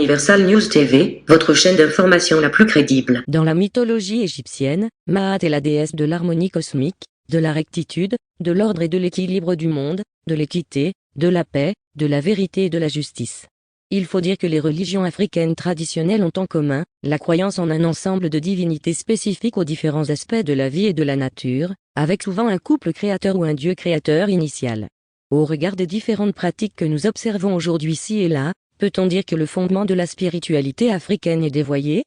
Universal News TV, votre chaîne d'information la plus crédible. Dans la mythologie égyptienne, Maat est la déesse de l'harmonie cosmique, de la rectitude, de l'ordre et de l'équilibre du monde, de l'équité, de la paix, de la vérité et de la justice. Il faut dire que les religions africaines traditionnelles ont en commun la croyance en un ensemble de divinités spécifiques aux différents aspects de la vie et de la nature, avec souvent un couple créateur ou un dieu créateur initial. Au regard des différentes pratiques que nous observons aujourd'hui ci et là, peut-on dire que le fondement de la spiritualité africaine est dévoyé?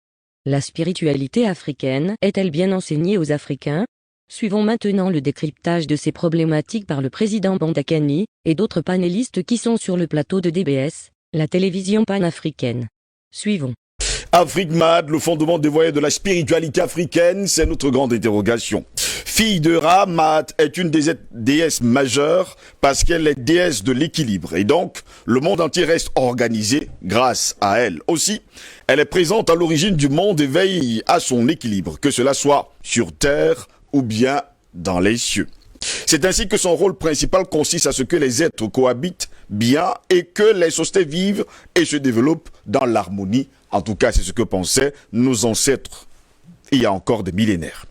La spiritualité africaine est-elle bien enseignée aux Africains? Suivons maintenant le décryptage de ces problématiques par le président Bandakani et d'autres panélistes qui sont sur le plateau de DBS, la télévision panafricaine. Suivons. Afrique Maat, le fondement dévoyé de la spiritualité africaine, c'est notre grande interrogation. Fille de Ra, Maat est une des déesses majeures parce qu'elle est déesse de l'équilibre et donc le monde entier reste organisé grâce à elle. Aussi, elle est présente à l'origine du monde et veille à son équilibre, que cela soit sur terre ou bien dans les cieux. C'est ainsi que son rôle principal consiste à ce que les êtres cohabitent bien et que les sociétés vivent et se développent dans l'harmonie. En tout cas, c'est ce que pensaient nos ancêtres il y a encore des millénaires.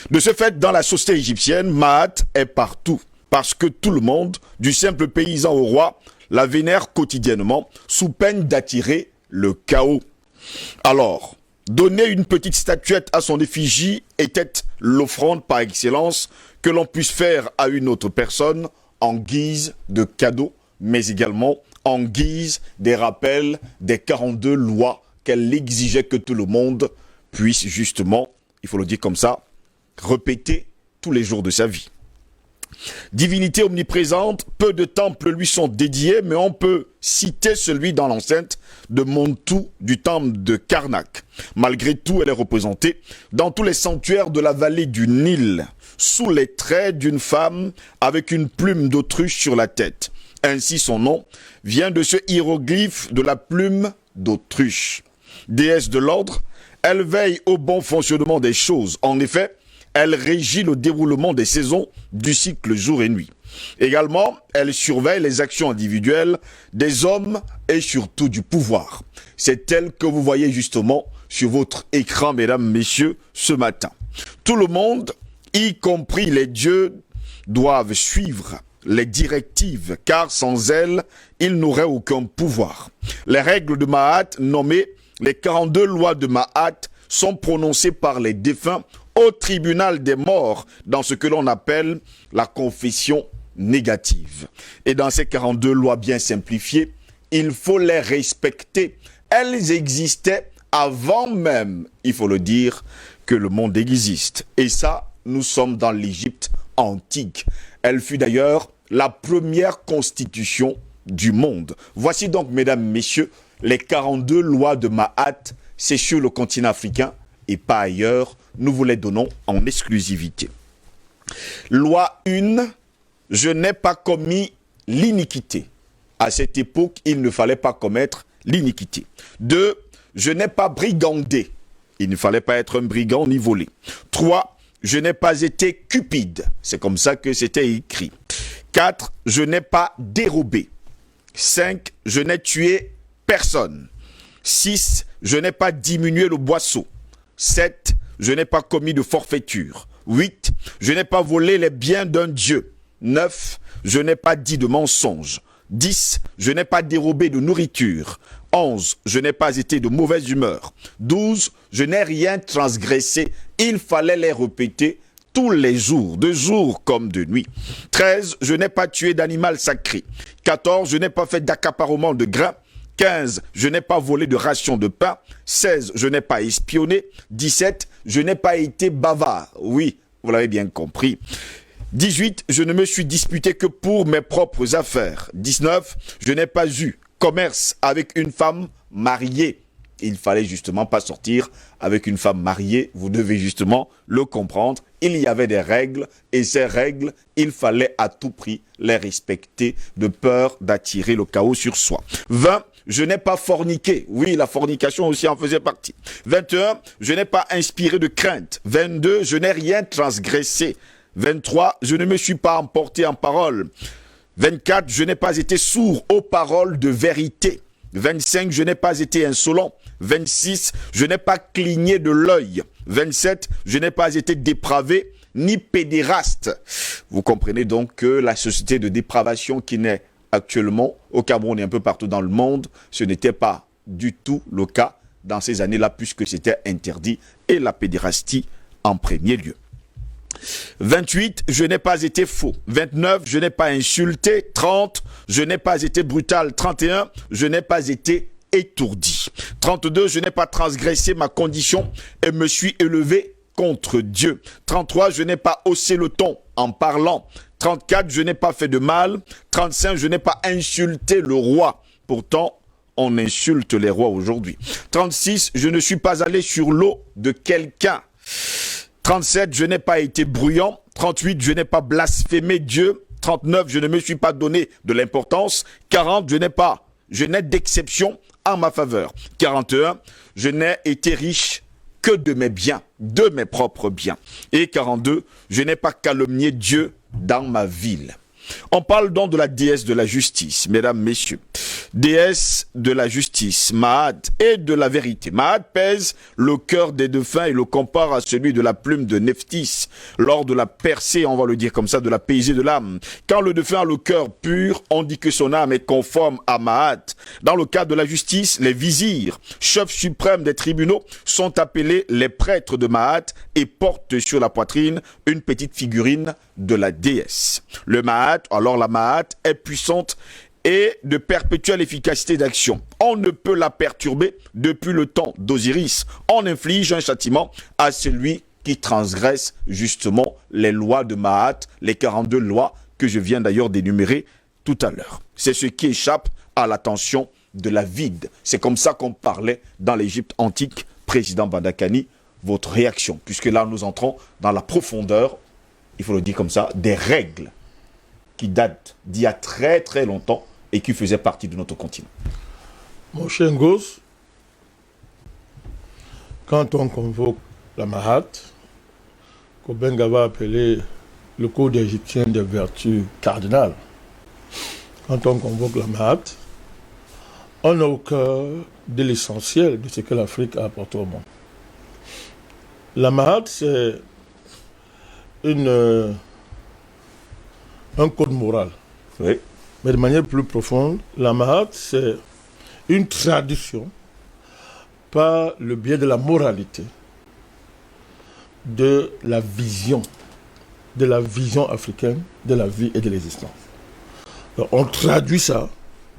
De ce fait, dans la société égyptienne, Maat est partout, parce que tout le monde, du simple paysan au roi, la vénère quotidiennement, sous peine d'attirer le chaos. Alors, donner une petite statuette à son effigie était l'offrande par excellence que l'on puisse faire à une autre personne en guise de cadeau, mais également en guise des rappels des 42 lois qu'elle exigeait que tout le monde puisse justement, il faut le dire comme ça, répéter tous les jours de sa vie. Divinité omniprésente, peu de temples lui sont dédiés, mais on peut citer celui dans l'enceinte de Montou du temple de Karnak. Malgré tout, elle est représentée dans tous les sanctuaires de la vallée du Nil, sous les traits d'une femme avec une plume d'autruche sur la tête. Ainsi son nom vient de ce hiéroglyphe de la plume d'autruche. Déesse de l'ordre, elle veille au bon fonctionnement des choses. En effet, elle régit le déroulement des saisons du cycle jour et nuit. Également, elle surveille les actions individuelles des hommes et surtout du pouvoir. C'est elle que vous voyez justement sur votre écran, mesdames, messieurs, ce matin. Tout le monde, y compris les dieux, doivent suivre les directives, car sans elles, ils n'auraient aucun pouvoir. Les règles de Maat, nommées les 42 lois de Maat, sont prononcées par les défunts au tribunal des morts dans ce que l'on appelle la confession négative. Et dans ces 42 lois bien simplifiées, il faut les respecter. Elles existaient avant même, il faut le dire, que le monde existe. Et ça, nous sommes dans l'Égypte antique. Elle fut d'ailleurs la première constitution du monde. Voici donc, mesdames, messieurs, les 42 lois de Maat. C'est sur le continent africain et pas ailleurs. Nous vous les donnons en exclusivité. Loi 1, je n'ai pas commis l'iniquité. À cette époque, il ne fallait pas commettre l'iniquité. 2, je n'ai pas brigandé. Il ne fallait pas être un brigand ni volé. 3, je n'ai pas été cupide. C'est comme ça que c'était écrit. 4, je n'ai pas dérobé. 5, je n'ai tué personne. 6, je n'ai pas diminué le boisseau. 7, je n'ai pas commis de forfaiture. 8, je n'ai pas volé les biens d'un Dieu. 9, je n'ai pas dit de mensonge. 10, je n'ai pas dérobé de nourriture. 11, je n'ai pas été de mauvaise humeur. 12, je n'ai rien transgressé. Il fallait les répéter tous les jours, de jour comme de nuit. 13, je n'ai pas tué d'animal sacré. 14, je n'ai pas fait d'accaparement de grains. 15, je n'ai pas volé de rations de pain. 16, je n'ai pas espionné. 17, je n'ai pas été bavard. Oui, vous l'avez bien compris. 18, je ne me suis disputé que pour mes propres affaires. 19, je n'ai pas eu commerce avec une femme mariée. Il fallait justement pas sortir avec une femme mariée. Vous devez justement le comprendre. Il y avait des règles et ces règles, il fallait à tout prix les respecter de peur d'attirer le chaos sur soi. 20, je n'ai pas forniqué. Oui, la fornication aussi en faisait partie. 21, je n'ai pas inspiré de crainte. 22, je n'ai rien transgressé. 23, je ne me suis pas emporté en parole. 24, je n'ai pas été sourd aux paroles de vérité. 25, je n'ai pas été insolent. 26, je n'ai pas cligné de l'œil. 27, je n'ai pas été dépravé ni pédéraste. Vous comprenez donc que la société de dépravation qui naît actuellement au Cameroun et un peu partout dans le monde, ce n'était pas du tout le cas dans ces années-là puisque c'était interdit et la pédérastie en premier lieu. 28, je n'ai pas été faux. 29, je n'ai pas insulté. 30, je n'ai pas été brutal. 31, je n'ai pas été étourdi. 32, je n'ai pas transgressé ma condition et me suis élevé contre Dieu. 33, je n'ai pas haussé le ton en parlant. 34, je n'ai pas fait de mal. 35, je n'ai pas insulté le roi. Pourtant, on insulte les rois aujourd'hui. 36, je ne suis pas allé sur l'eau de quelqu'un. 37, je n'ai pas été bruyant. 38, je n'ai pas blasphémé Dieu. 39, je ne me suis pas donné de l'importance. 40, je n'ai d'exception en ma faveur. 41, je n'ai été riche que de mes biens, de mes propres biens. Et 42, je n'ai pas calomnié Dieu dans ma ville. On parle donc de la déesse de la justice, mesdames, messieurs. Déesse de la justice, Maat, et de la vérité. Maat pèse le cœur des défunts et le compare à celui de la plume de Nephthys. Lors de la percée, on va le dire comme ça, de la pesée de l'âme. Quand le défunt a le cœur pur, on dit que son âme est conforme à Maat. Dans le cas de la justice, les vizirs, chefs suprêmes des tribunaux, sont appelés les prêtres de Maat et portent sur la poitrine une petite figurine de la déesse. Le Maat, alors la Maat, est puissante et de perpétuelle efficacité d'action. On ne peut la perturber depuis le temps d'Osiris. On inflige un châtiment à celui qui transgresse justement les lois de Maat, les 42 lois que je viens d'ailleurs d'énumérer tout à l'heure. C'est ce qui échappe à l'attention de la vide. C'est comme ça qu'on parlait dans l'Égypte antique. Président Badakani, votre réaction, puisque là nous entrons dans la profondeur, il faut le dire comme ça, des règles qui datent d'il y a très très longtemps et qui faisaient partie de notre continent. Mon cher Ngos, quand on convoque la Mahat, qu'Obenga va appeler le code égyptien des vertus cardinales, quand on convoque la Mahat, on est au cœur de l'essentiel de ce que l'Afrique a apporté au monde. La Mahat, c'est un code moral. Oui. Mais de manière plus profonde, la Mahat, c'est une tradition par le biais de la moralité, de la vision africaine de la vie et de l'existence. Donc, on traduit ça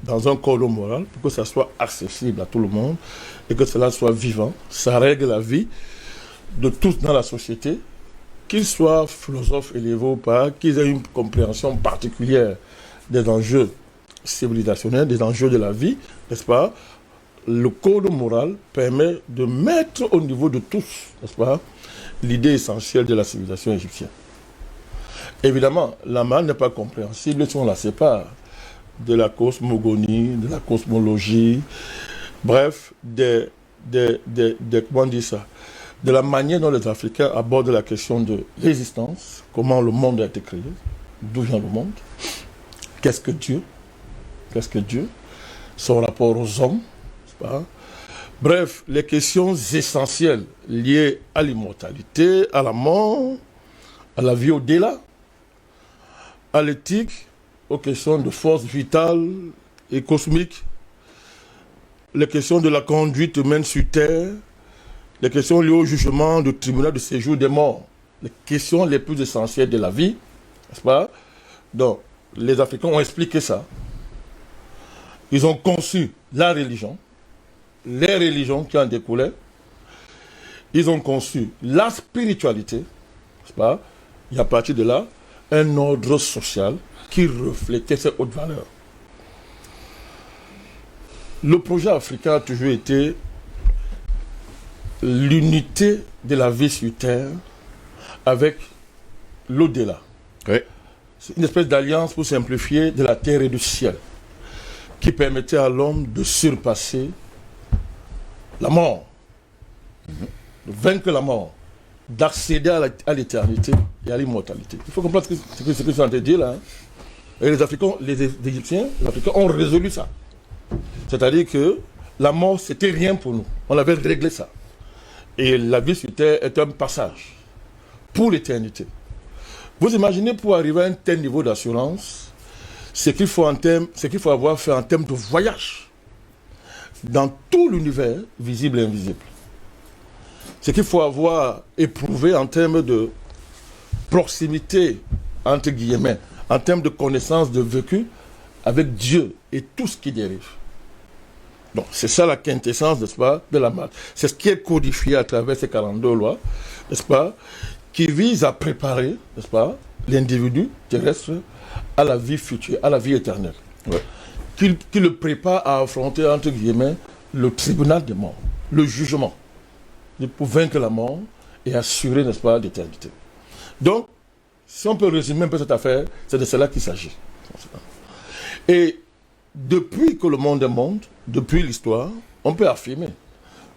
dans un code moral pour que ça soit accessible à tout le monde et que cela soit vivant. Ça règle la vie de tous dans la société, qu'ils soient philosophes élevés ou pas, qu'ils aient une compréhension particulière des enjeux civilisationnels, des enjeux de la vie, n'est-ce pas? Le code moral permet de mettre au niveau de tous, n'est-ce pas, l'idée essentielle de la civilisation égyptienne. Évidemment, la Mahat n'est pas compréhensible si on la sépare de la cosmogonie, de la cosmologie, bref, comment on dit ça, de la manière dont les Africains abordent la question de l'existence, comment le monde a été créé, d'où vient le monde, qu'est-ce que Dieu, son rapport aux hommes, n'est-ce pas? Bref, les questions essentielles liées à l'immortalité, à la mort, à la vie au-delà, à l'éthique, aux questions de force vitale et cosmique, les questions de la conduite humaine sur Terre, les questions liées au jugement du tribunal de séjour des morts, les questions les plus essentielles de la vie, n'est-ce pas? Donc, les Africains ont expliqué ça. Ils ont conçu la religion, les religions qui en découlaient. Ils ont conçu la spiritualité, n'est-ce pas? Et à partir de là, un ordre social qui reflétait ces hautes valeurs. Le projet africain a toujours été l'unité de la vie sur Terre avec l'au-delà. Oui. C'est une espèce d'alliance, pour simplifier, de la terre et du ciel, qui permettait à l'homme de surpasser la mort, de vaincre la mort, d'accéder à l'éternité et à l'immortalité. Il faut comprendre ce que je suis en train de dire là. Et les Africains, les Égyptiens, les Africains ont résolu ça. C'est-à-dire que la mort, c'était rien pour nous. On avait réglé ça. Et la vie sur terre est un passage pour l'éternité. Vous imaginez, pour arriver à un tel niveau d'assurance, ce qu'il faut avoir fait en termes de voyage dans tout l'univers, visible et invisible. Ce qu'il faut avoir éprouvé en termes de proximité, entre guillemets, en termes de connaissance, de vécu avec Dieu et tout ce qui dérive. Donc, c'est ça la quintessence, n'est-ce pas, de la MAD. C'est ce qui est codifié à travers ces 42 lois, n'est-ce pas, qui visent à préparer, n'est-ce pas, l'individu terrestre à la vie future, à la vie éternelle. Ouais. Qui le prépare à affronter, entre guillemets, le tribunal des morts, le jugement, pour vaincre la mort et assurer, n'est-ce pas, l'éternité. Donc, si on peut résumer un peu cette affaire, c'est de cela qu'il s'agit. Et depuis que le monde est monde, depuis l'histoire, on peut affirmer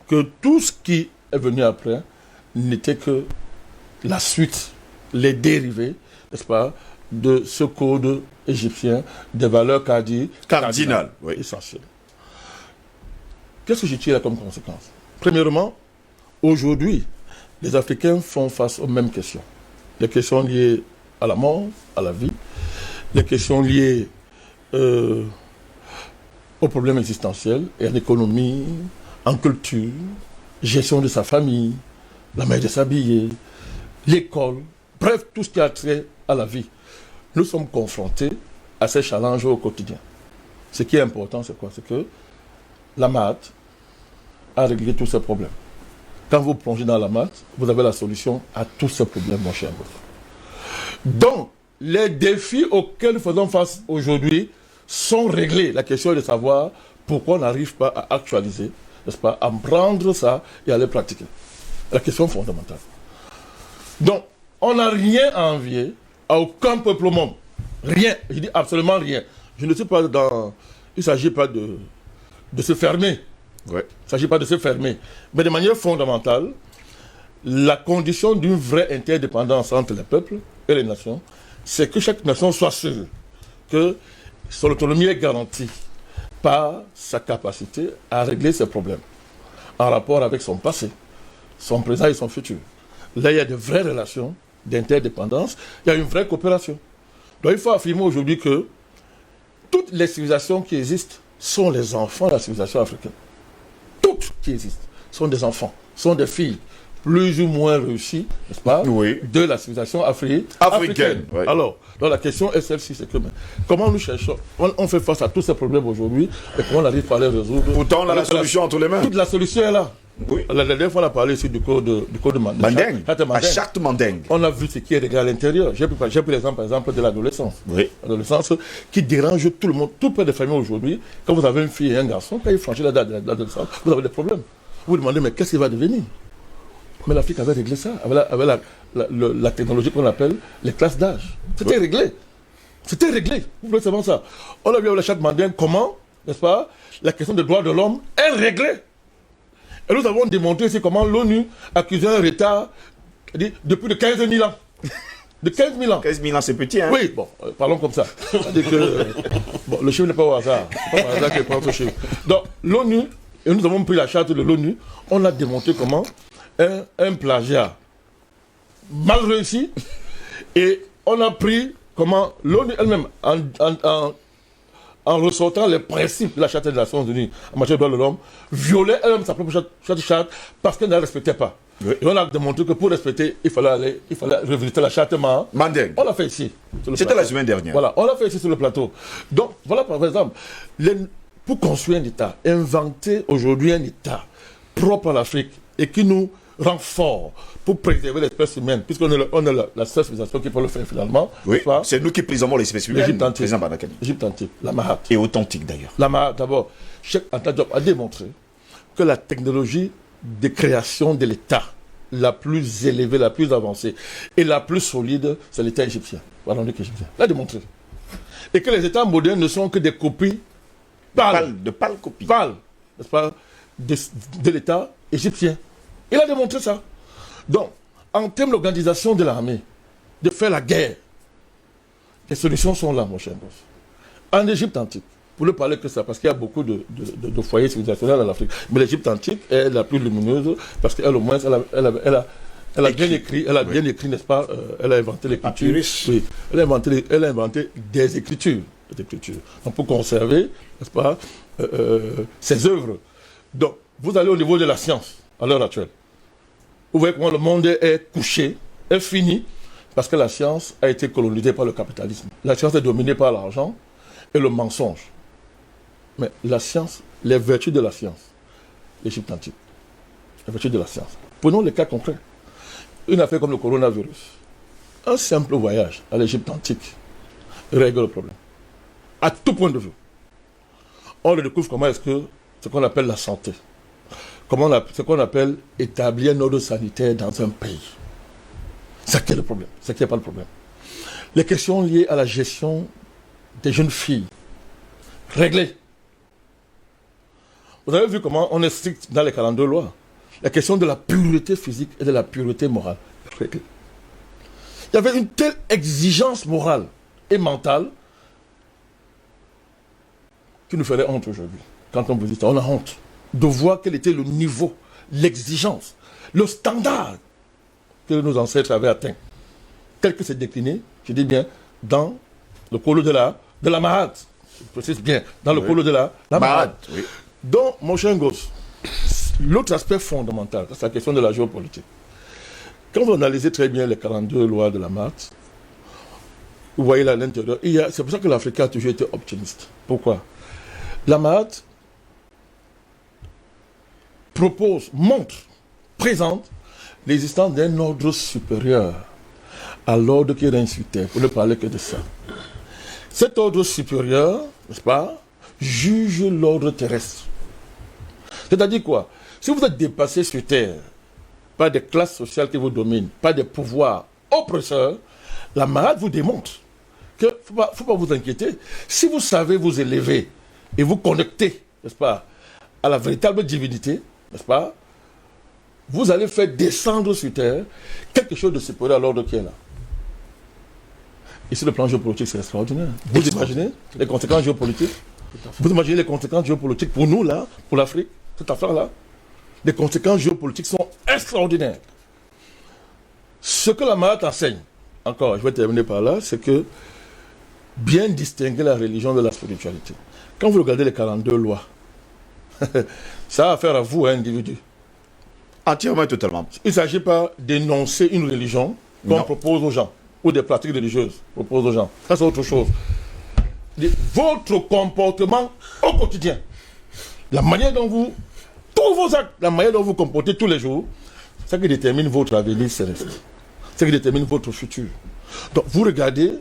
que tout ce qui est venu après n'était que la suite, les dérivés, n'est-ce pas, de ce code égyptien des valeurs cardinales, oui, essentielles. Qu'est-ce que je tire comme conséquence? Premièrement, aujourd'hui, les Africains font face aux mêmes questions. Les questions liées à la mort, à la vie, les questions liées aux problèmes existentiels et à l'économie, en culture, gestion de sa famille, la manière de s'habiller, l'école, bref, tout ce qui a trait à la vie. Nous sommes confrontés à ces challenges au quotidien. Ce qui est important, c'est quoi? C'est que la maths a réglé tous ces problèmes. Quand vous plongez dans la maths, vous avez la solution à tous ces problèmes, mon cher. Donc, les défis auxquels nous faisons face aujourd'hui sont réglés. La question est de savoir pourquoi on n'arrive pas à actualiser, n'est-ce pas, à prendre ça et à les pratiquer. La question fondamentale. Donc, on n'a rien à envier à aucun peuple au monde. Rien. Je dis absolument rien. Je ne sais pas dans... Il ne s'agit pas de se fermer. Ouais. Il ne s'agit pas de se fermer. Mais de manière fondamentale, la condition d'une vraie interdépendance entre les peuples et les nations, c'est que chaque nation soit sûre que son autonomie est garantie par sa capacité à régler ses problèmes en rapport avec son passé, son présent et son futur. Là, il y a de vraies relations d'interdépendance, il y a une vraie coopération. Donc il faut affirmer aujourd'hui que toutes les civilisations qui existent sont les enfants de la civilisation africaine. Toutes qui existent sont des enfants, sont des filles plus ou moins réussies, n'est-ce pas, oui, de la civilisation africaine. Oui. Alors, donc la question est celle-ci, c'est que comment nous cherchons, on fait face à tous ces problèmes aujourd'hui et comment on arrive à les résoudre. Pourtant, on a la solution entre les mains. Toute la solution est là. Oui. La dernière fois, on a parlé ici du code Mandingue. À charte Mandingue. On a vu ce qui est réglé à l'intérieur. J'ai pris l'exemple, par exemple, de l'adolescence. Oui. L'adolescence qui dérange tout le monde, tout père de famille aujourd'hui. Quand vous avez une fille et un garçon, quand ils franchissent l'adolescence, vous avez des problèmes. Vous vous demandez, mais qu'est-ce qu'il va devenir? Mais l'Afrique avait réglé ça, avec la technologie qu'on appelle les classes d'âge. C'était réglé. C'était réglé. Vous voulez savoir ça? On a vu avec la charte Mandingue comment, n'est-ce pas, la question des droits de l'homme est réglée. Et nous avons démontré ici comment l'ONU accusait un retard depuis de 15 000 ans. De 15 000 ans. 15 000 ans, c'est petit, hein? Oui, bon, parlons comme ça. C'est-à-dire que bon, le chiffre n'est pas au hasard. C'est pas au hasard qu'il prend ce chiffre. Donc, l'ONU, et nous avons pris la charte de l'ONU, on a démontré comment un plagiat mal réussi, et on a pris comment l'ONU elle-même, en ressortant les principes de la Charte des Nations Unies en matière de droits de l'homme, violait elle-même sa propre charte parce qu'elle ne la respectait pas. Oui. Et on a démontré que pour respecter, il fallait revisiter la charte Mandingue. On l'a fait ici. C'était la semaine dernière. Voilà, on l'a fait ici sur le plateau. Donc, voilà par exemple, pour construire un État, inventer aujourd'hui un État propre à l'Afrique et qui nous rend forts pour préserver l'espèce humaine, puisqu'on est la seule civilisation qui peut le faire finalement. Oui, c'est nous qui préservons l'espèce humaine. L'Égypte antique, la Mahat. Et authentique d'ailleurs. La Mahat, d'abord, Cheikh Anta Diop a démontré que la technologie de création de l'État la plus élevée, la plus avancée et la plus solide, c'est l'État égyptien. Égyptien. Il a démontré. Et que les États modernes ne sont que des copies pâles, n'est-ce pas, de l'État égyptien. Il a démontré ça. Donc, en termes d'organisation de l'armée, de faire la guerre, les solutions sont là, mon cher boss. En Égypte antique, pour ne parler que ça, parce qu'il y a beaucoup de foyers civilisationnels en Afrique. Mais l'Égypte antique est la plus lumineuse, parce qu'elle, au moins, elle a bien écrit, n'est-ce pas, elle a inventé l'écriture. Oui, elle a inventé des écritures. Donc, pour conserver, n'est-ce pas, ses œuvres. Donc, vous allez au niveau de la science, à l'heure actuelle. Vous voyez comment le monde est couché, est fini, parce que la science a été colonisée par le capitalisme. La science est dominée par l'argent et le mensonge. Mais la science, les vertus de la science, l'Égypte antique, les vertus de la science. Prenons les cas concrets. Une affaire comme le coronavirus. Un simple voyage à l'Égypte antique règle le problème. À tout point de vue. On découvre comment est-ce que ce qu'on appelle la santé, ce qu'on appelle établir un ordre sanitaire dans un pays. C'est qui est le problème, c'est qui n'est pas le problème. Les questions liées à la gestion des jeunes filles, réglées. Vous avez vu comment on est strict dans les 42 lois. La question de la pureté physique et de la pureté morale, réglée. Il y avait une telle exigence morale et mentale qui nous ferait honte aujourd'hui. Quand on vous dit ça, on a honte de voir quel était le niveau, l'exigence, le standard que nos ancêtres avaient atteint, tel que c'est décliné, je dis bien, dans le colo de la Mahat. Je précise bien, dans le colo de la Mahat. Oui. Donc, mon cher Ngoz, l'autre aspect fondamental, c'est la question de la géopolitique. Quand vous analysez très bien les 42 lois de la Mahat, vous voyez là à l'intérieur, c'est pour ça que l'Afrique a toujours été optimiste. Pourquoi? La Mahat propose, montre, présente l'existence d'un ordre supérieur à l'ordre qui règne sur terre, pour ne parler que de ça. Cet ordre supérieur, n'est-ce pas, juge l'ordre terrestre. C'est-à-dire quoi? Si vous êtes dépassé sur terre par des classes sociales qui vous dominent, par des pouvoirs oppresseurs, la Mahat vous démontre qu'il ne faut pas vous inquiéter. Si vous savez vous élever et vous connecter, n'est-ce pas, à la véritable divinité, n'est-ce pas, vous allez faire descendre sur terre quelque chose de supérieur à l'ordre qui est là. Et sur le plan géopolitique, c'est extraordinaire. Vous imaginez les conséquences géopolitiques? Vous imaginez les conséquences géopolitiques pour nous, là, pour l'Afrique, cette affaire-là? Les conséquences géopolitiques sont extraordinaires. Ce que la Mahat enseigne, encore, je vais terminer par là, c'est que bien distinguer la religion de la spiritualité. Quand vous regardez les 42 lois, ça a affaire à vous, individu. Entièrement et totalement. Il ne s'agit pas d'énoncer une religion qu'on propose aux gens, ou des pratiques religieuses proposent aux gens. Ça, c'est autre chose. Votre comportement au quotidien, la manière dont vous, tous vos actes, la manière dont vous comportez tous les jours, c'est ce qui détermine votre avenir céleste. C'est ce qui détermine votre futur. Donc, vous regardez,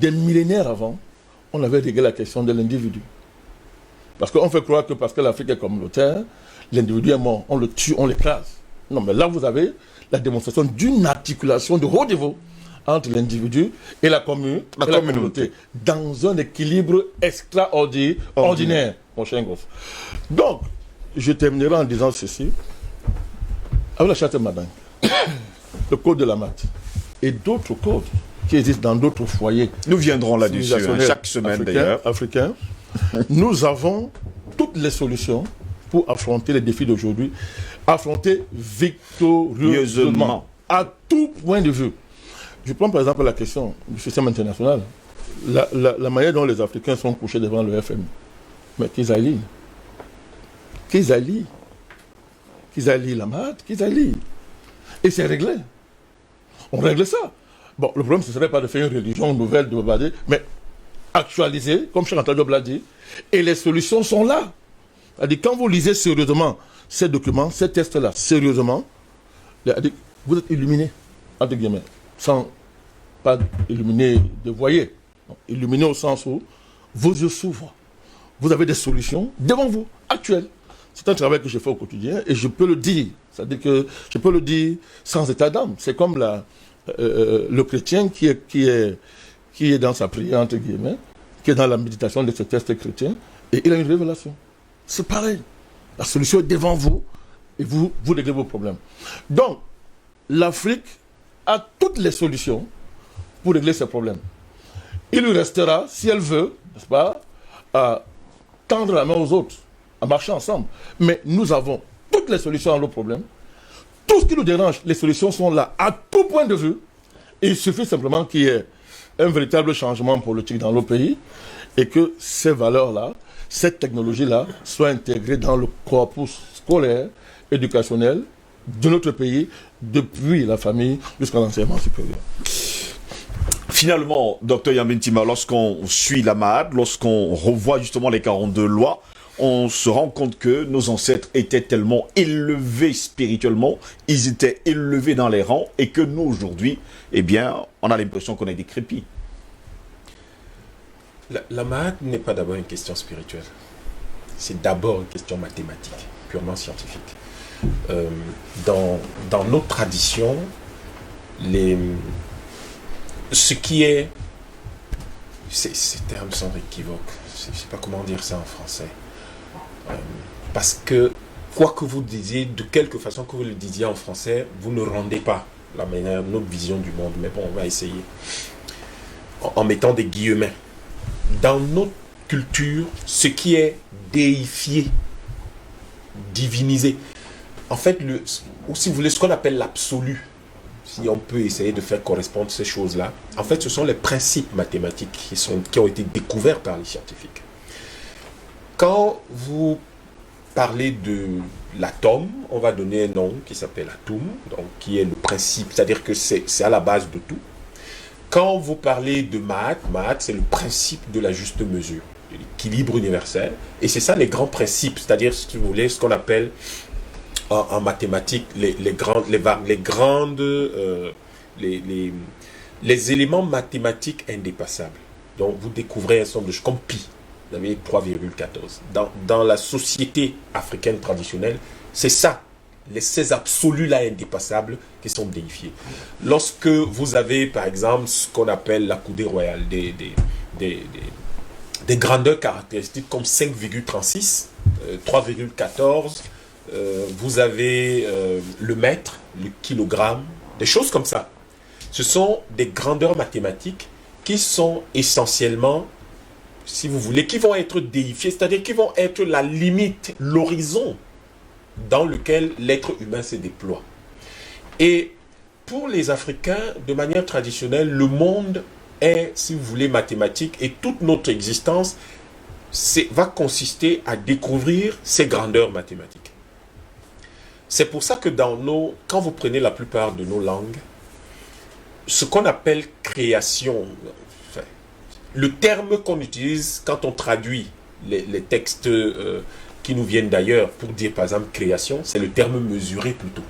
des millénaires avant, on avait réglé la question de l'individu. Parce qu'on fait croire que parce que l'Afrique est communautaire, l'individu est mort, on le tue, on l'écrase. Non, mais là, vous avez la démonstration d'une articulation de haut niveau entre l'individu et la communauté, dans un équilibre extraordinaire, mon cher gosse. Donc, je terminerai en disant ceci. Avec la charte Madang, le code de la Mahat et d'autres codes qui existent dans d'autres foyers. Nous viendrons là-dessus, chaque semaine d'ailleurs. Africains. Nous avons toutes les solutions pour affronter les défis d'aujourd'hui, affronter victorieusement, à tout point de vue. Je prends par exemple la question du système international, la manière dont les Africains sont couchés devant le FMI. Mais qu'ils allient la Mahat, qu'ils allient. Et c'est réglé. On règle ça. Bon, le problème, ce ne serait pas de faire une religion nouvelle, de babader, mais actualiser, comme Cheikh Anta Diop l'a dit, et les solutions sont là. C'est-à-dire, quand vous lisez sérieusement ces documents, ces tests-là, sérieusement, vous êtes illuminé, entre guillemets, sans pas illuminer de voyer, illuminé au sens où vos yeux s'ouvrent. Vous avez des solutions devant vous, actuelles. C'est un travail que je fais au quotidien et je peux le dire. C'est-à-dire que je peux le dire sans état d'âme. C'est comme le chrétien qui est dans sa prière, entre guillemets, qui est dans la méditation de ce texte chrétien, et il a une révélation. C'est pareil. La solution est devant vous, et vous réglez vos problèmes. Donc, l'Afrique a toutes les solutions pour régler ses problèmes. Il lui restera, si elle veut, n'est-ce pas, à tendre la main aux autres, à marcher ensemble. Mais nous avons toutes les solutions à nos problèmes. Tout ce qui nous dérange, les solutions sont là, à tout point de vue. Et il suffit simplement qu'il y ait un véritable changement politique dans le pays et que ces valeurs-là, cette technologie-là, soient intégrées dans le corpus scolaire, éducationnel de notre pays, depuis la famille jusqu'à l'enseignement supérieur. Finalement, Dr Yambentima, lorsqu'on suit la MAD, lorsqu'on revoit justement les 42 lois, on se rend compte que nos ancêtres étaient tellement élevés spirituellement, ils étaient élevés dans les rangs, et que nous, aujourd'hui, eh bien, on a l'impression qu'on est décrépit. La MAD n'est pas d'abord une question spirituelle. C'est d'abord une question mathématique, purement scientifique. Dans notre tradition, ce qui est... Ces termes sont équivoques. Je ne sais pas comment dire ça en français. Parce que, quoi que vous disiez, de quelque façon que vous le disiez en français, vous ne rendez pas notre vision du monde. Mais bon, on va essayer. En mettant des guillemets. Dans notre culture, ce qui est déifié, divinisé, en fait, ou si vous voulez, ce qu'on appelle l'absolu, si on peut essayer de faire correspondre ces choses-là, en fait, ce sont les principes mathématiques qui ont été découverts par les scientifiques. Quand vous parlez de l'atome, on va donner un nom qui s'appelle atome, donc qui est le principe, c'est-à-dire que c'est à la base de tout. Quand vous parlez de maths, c'est le principe de la juste mesure, de l'équilibre universel, et c'est ça les grands principes, c'est-à-dire, si vous voulez, ce qu'on appelle en mathématiques les éléments mathématiques indépassables. Donc vous découvrez un certain nombre de choses comme pi. Vous avez 3,14. Dans la société africaine traditionnelle, c'est ça, ces absolus-là indépassables qui sont déifiés. Lorsque vous avez, par exemple, ce qu'on appelle la coudée royale, des grandeurs caractéristiques comme 5,36, 3,14, vous avez le mètre, le kilogramme, des choses comme ça. Ce sont des grandeurs mathématiques qui sont essentiellement, si vous voulez, qui vont être déifiées, c'est-à-dire qui vont être la limite, l'horizon dans lequel l'être humain se déploie. Et pour les Africains, de manière traditionnelle, le monde est, si vous voulez, mathématique, et toute notre existence va consister à découvrir ces grandeurs mathématiques. C'est pour ça que quand vous prenez la plupart de nos langues, ce qu'on appelle création, le terme qu'on utilise quand on traduit les textes qui nous viennent d'ailleurs pour dire par exemple création, c'est le terme mesuré plutôt.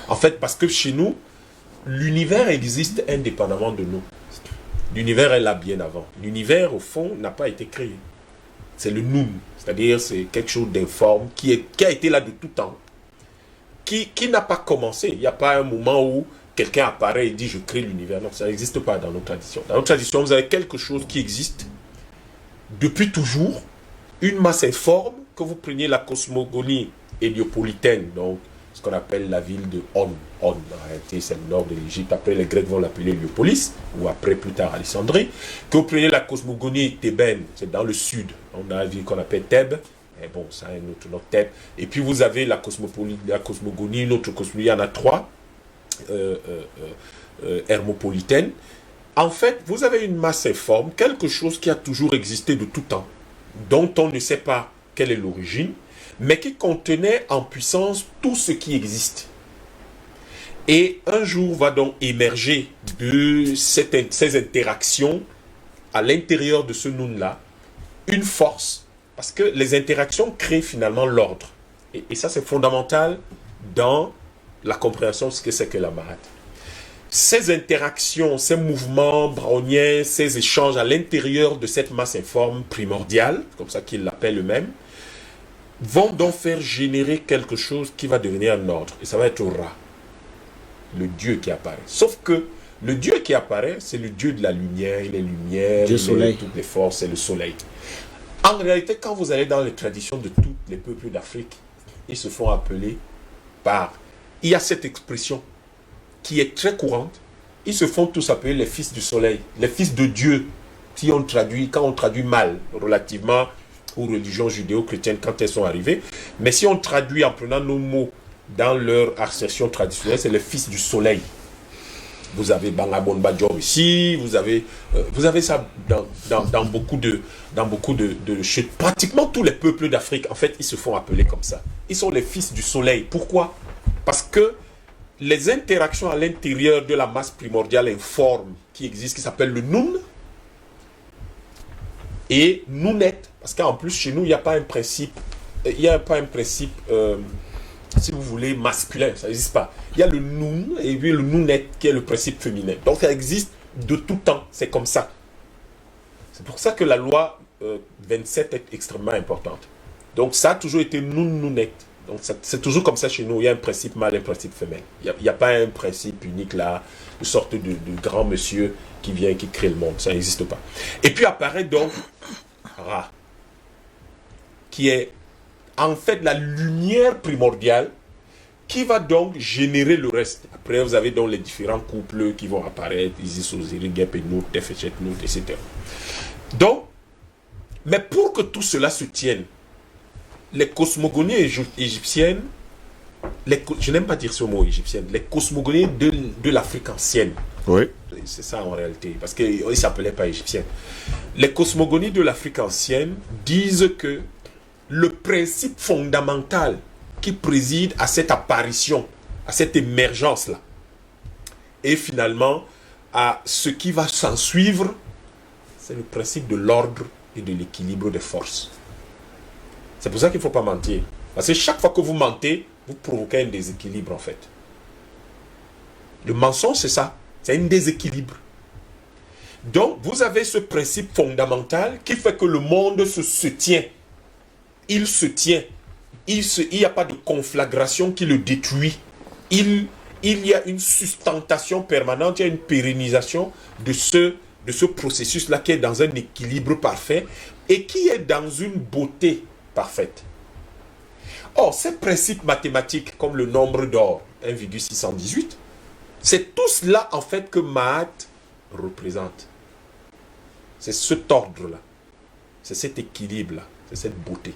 En fait, parce que chez nous, l'univers existe indépendamment de nous. L'univers est là bien avant. L'univers, au fond, n'a pas été créé. C'est le nous, c'est-à-dire c'est quelque chose d'informe qui a été là de tout temps, qui n'a pas commencé. Il n'y a pas un moment où quelqu'un apparaît et dit je crée l'univers. Non, ça n'existe pas dans nos traditions. Dans nos traditions, vous avez quelque chose qui existe depuis toujours, une masse informe, que vous preniez la cosmogonie héliopolitaine, donc ce qu'on appelle la ville de On. En réalité, c'est le nord de l'Égypte. Après, les Grecs vont l'appeler Héliopolis, ou après, plus tard, Alexandrie. Que vous preniez la cosmogonie thébaine, c'est dans le sud. On a une ville qu'on appelle Thèbes. Et bon, ça a un autre nom, Thèbes. Et puis, vous avez la cosmogonie, une autre cosmogonie, il y en a trois, hermopolitaine. En fait, vous avez une masse informe, quelque chose qui a toujours existé de tout temps, dont on ne sait pas quelle est l'origine, mais qui contenait en puissance tout ce qui existe. Et un jour va donc émerger de ces interactions à l'intérieur de ce nous-là une force, parce que les interactions créent finalement l'ordre. Et ça, c'est fondamental dans la compréhension de ce que c'est que la Mahat. Ces interactions, ces mouvements browniens, ces échanges à l'intérieur de cette masse informe primordiale, comme ça qu'ils l'appellent eux-mêmes, vont donc faire générer quelque chose qui va devenir un ordre. Et ça va être Ra, le Dieu qui apparaît. Sauf que le Dieu qui apparaît, c'est le Dieu de la lumière, les lumières, toutes les forces, c'est le soleil. En réalité, quand vous allez dans les traditions de tous les peuples d'Afrique, ils se font appeler par... Il y a cette expression qui est très courante. Ils se font tous appeler les fils du soleil, les fils de Dieu. si on traduit, quand on traduit mal relativement aux religions judéo-chrétiennes quand elles sont arrivées, mais si on traduit en prenant nos mots dans leur acception traditionnelle, c'est le fils du soleil. Vous avez Bangabon Badjob ici, vous avez ça dans beaucoup de choses. Pratiquement tous les peuples d'Afrique, en fait, ils se font appeler comme ça. Ils sont les fils du soleil. Pourquoi? Parce que les interactions à l'intérieur de la masse primordiale informe qui existe, qui s'appelle le Noun, et Nounet, parce qu'en plus, chez nous, il n'y a pas un principe, si vous voulez, masculin, ça n'existe pas. Il y a le Noun et puis le Nounet qui est le principe féminin. Donc ça existe de tout temps, c'est comme ça. C'est pour ça que la loi 27 est extrêmement importante. Donc ça a toujours été Noun Nounet. Donc c'est toujours comme ça chez nous, il y a un principe mâle et un principe femelle. Il n'y a pas un principe unique là, une sorte de grand monsieur qui vient, qui crée le monde, ça n'existe pas. Et puis apparaît donc Ra, qui est en fait la lumière primordiale qui va donc générer le reste. Après, vous avez donc les différents couples qui vont apparaître, Isis, Osiris, Gep, Nout, Tefechet, Nout, etc. Donc, mais pour que tout cela se tienne, les cosmogonies égyptiennes, je n'aime pas dire ce mot égyptienne, les cosmogonies de l'Afrique ancienne, Oui. c'est ça en réalité, parce qu'ils ne s'appelaient pas égyptiennes. Les cosmogonies de l'Afrique ancienne disent que le principe fondamental qui préside à cette apparition, à cette émergence-là, et finalement à ce qui va s'en suivre, c'est le principe de l'ordre et de l'équilibre des forces. C'est pour ça qu'il ne faut pas mentir. Parce que chaque fois que vous mentez, vous provoquez un déséquilibre en fait. Le mensonge, c'est ça. C'est un déséquilibre. Donc, vous avez ce principe fondamental qui fait que le monde se tient. Il se tient. Il n'y a pas de conflagration qui le détruit. Il y a une sustentation permanente, il y a une pérennisation de ce processus-là qui est dans un équilibre parfait et qui est dans une beauté parfaite. Or, ces principes mathématiques comme le nombre d'or, 1,618, c'est tout cela en fait que Maat représente. C'est cet ordre-là, c'est cet équilibre-là, c'est cette beauté.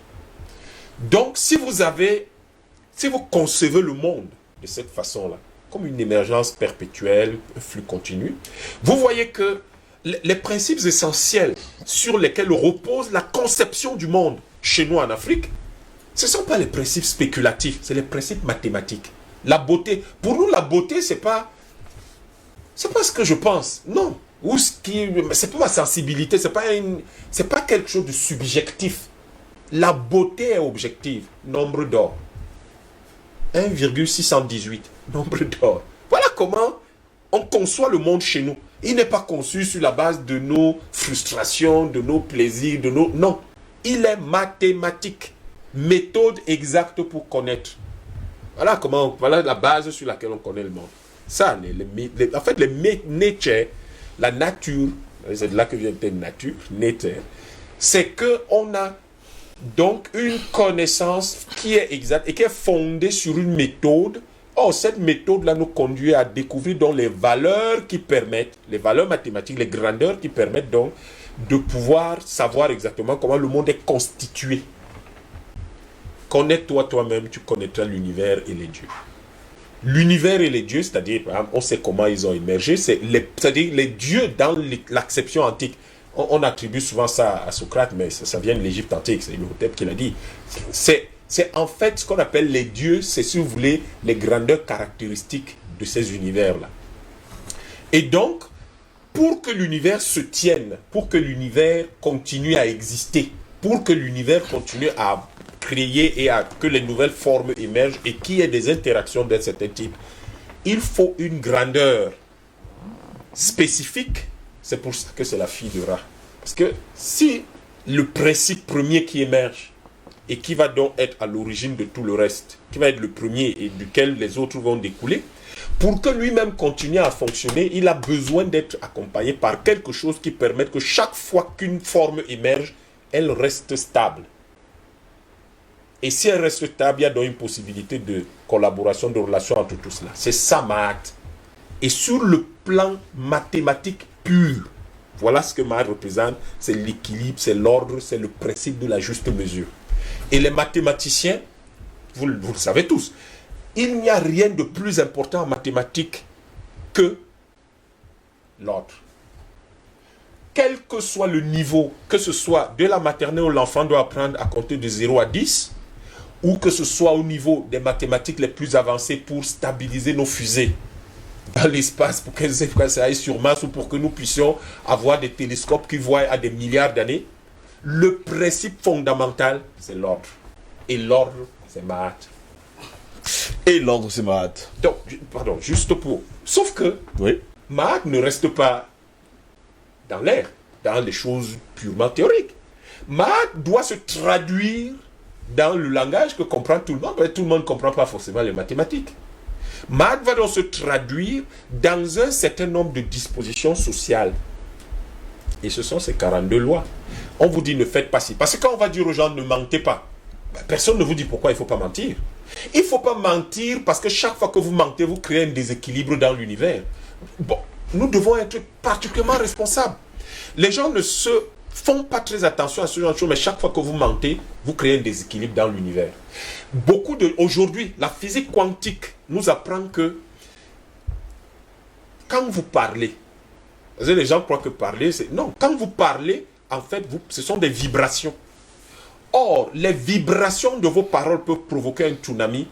Donc, si vous concevez le monde de cette façon-là, comme une émergence perpétuelle, un flux continu, vous voyez que les principes essentiels sur lesquels repose la conception du monde chez nous en Afrique, ce ne sont pas les principes spéculatifs, c'est les principes mathématiques. La beauté, pour nous, la beauté, c'est pas ce que je pense, non. C'est pas ma sensibilité, c'est pas quelque chose de subjectif. La beauté est objective. Nombre d'or. 1,618. Nombre d'or. Voilà comment on conçoit le monde chez nous. Il n'est pas conçu sur la base de nos frustrations, de nos plaisirs, Non. Il est mathématique. Méthode exacte pour connaître. Voilà la base sur laquelle on connaît le monde. Ça, en fait, nature, la nature, c'est de là que vient le terme nature, nature, c'est qu'on a donc une connaissance qui est exacte et qui est fondée sur une méthode. Or, cette méthode-là nous conduit à découvrir donc les valeurs qui permettent, les valeurs mathématiques, les grandeurs qui permettent donc de pouvoir savoir exactement comment le monde est constitué. Connais-toi toi-même, tu connaîtras l'univers et les dieux. L'univers et les dieux, c'est-à-dire, on sait comment ils ont émergé, c'est-à-dire les dieux dans l'acception antique. On attribue souvent ça à Socrate, mais ça vient de l'Égypte antique, c'est Imhotep qui l'a dit. C'est en fait ce qu'on appelle les dieux, c'est si vous voulez les grandeurs caractéristiques de ces univers-là. Et donc, pour que l'univers se tienne, pour que l'univers continue à exister, pour que l'univers continue à créer et que les nouvelles formes émergent et qu'il y ait des interactions d'un certain type, il faut une grandeur spécifique. C'est pour ça que c'est la fille de Ra. Parce que si le principe premier qui émerge et qui va donc être à l'origine de tout le reste, qui va être le premier et duquel les autres vont découler, pour que lui-même continue à fonctionner, il a besoin d'être accompagné par quelque chose qui permette que chaque fois qu'une forme émerge, elle reste stable. Et si elle reste stable, il y a donc une possibilité de collaboration, de relation entre tout cela. C'est ça, Maat. Et sur le plan mathématique pur, Voilà ce que Maat représente, c'est l'équilibre, c'est l'ordre, c'est le principe de la juste mesure. Et les mathématiciens, vous le savez tous, il n'y a rien de plus important en mathématiques que l'ordre. Quel que soit le niveau, que ce soit de la maternelle où l'enfant doit apprendre à compter de 0 à 10, ou que ce soit au niveau des mathématiques les plus avancées pour stabiliser nos fusées dans l'espace, pour qu'elles aillent sur Mars, ou pour que nous puissions avoir des télescopes qui voient à des milliards d'années, le principe fondamental, c'est l'ordre. Et l'ordre, c'est Maat. Et l'ordre, c'est Maat. Donc, pardon, juste pour... Sauf que Oui. Maat ne reste pas dans l'air, dans les choses purement théoriques. Maat doit se traduire dans le langage que comprend tout le monde. Mais tout le monde ne comprend pas forcément les mathématiques. Maat va donc se traduire dans un certain nombre de dispositions sociales. Et ce sont ces 42 lois. On vous dit ne faites pas ci. Parce que quand on va dire aux gens ne mentez pas, personne ne vous dit pourquoi il ne faut pas mentir. Il ne faut pas mentir parce que chaque fois que vous mentez, vous créez un déséquilibre dans l'univers. Bon, nous devons être particulièrement responsables. Les gens ne se font pas très attention à ce genre de choses, mais chaque fois que vous mentez, vous créez un déséquilibre dans l'univers. Aujourd'hui, la physique quantique nous apprend que quand vous parlez, les gens croient que parler, c'est... Non, quand vous parlez, en fait, ce sont des vibrations. Or, les vibrations de vos paroles peuvent provoquer un tsunami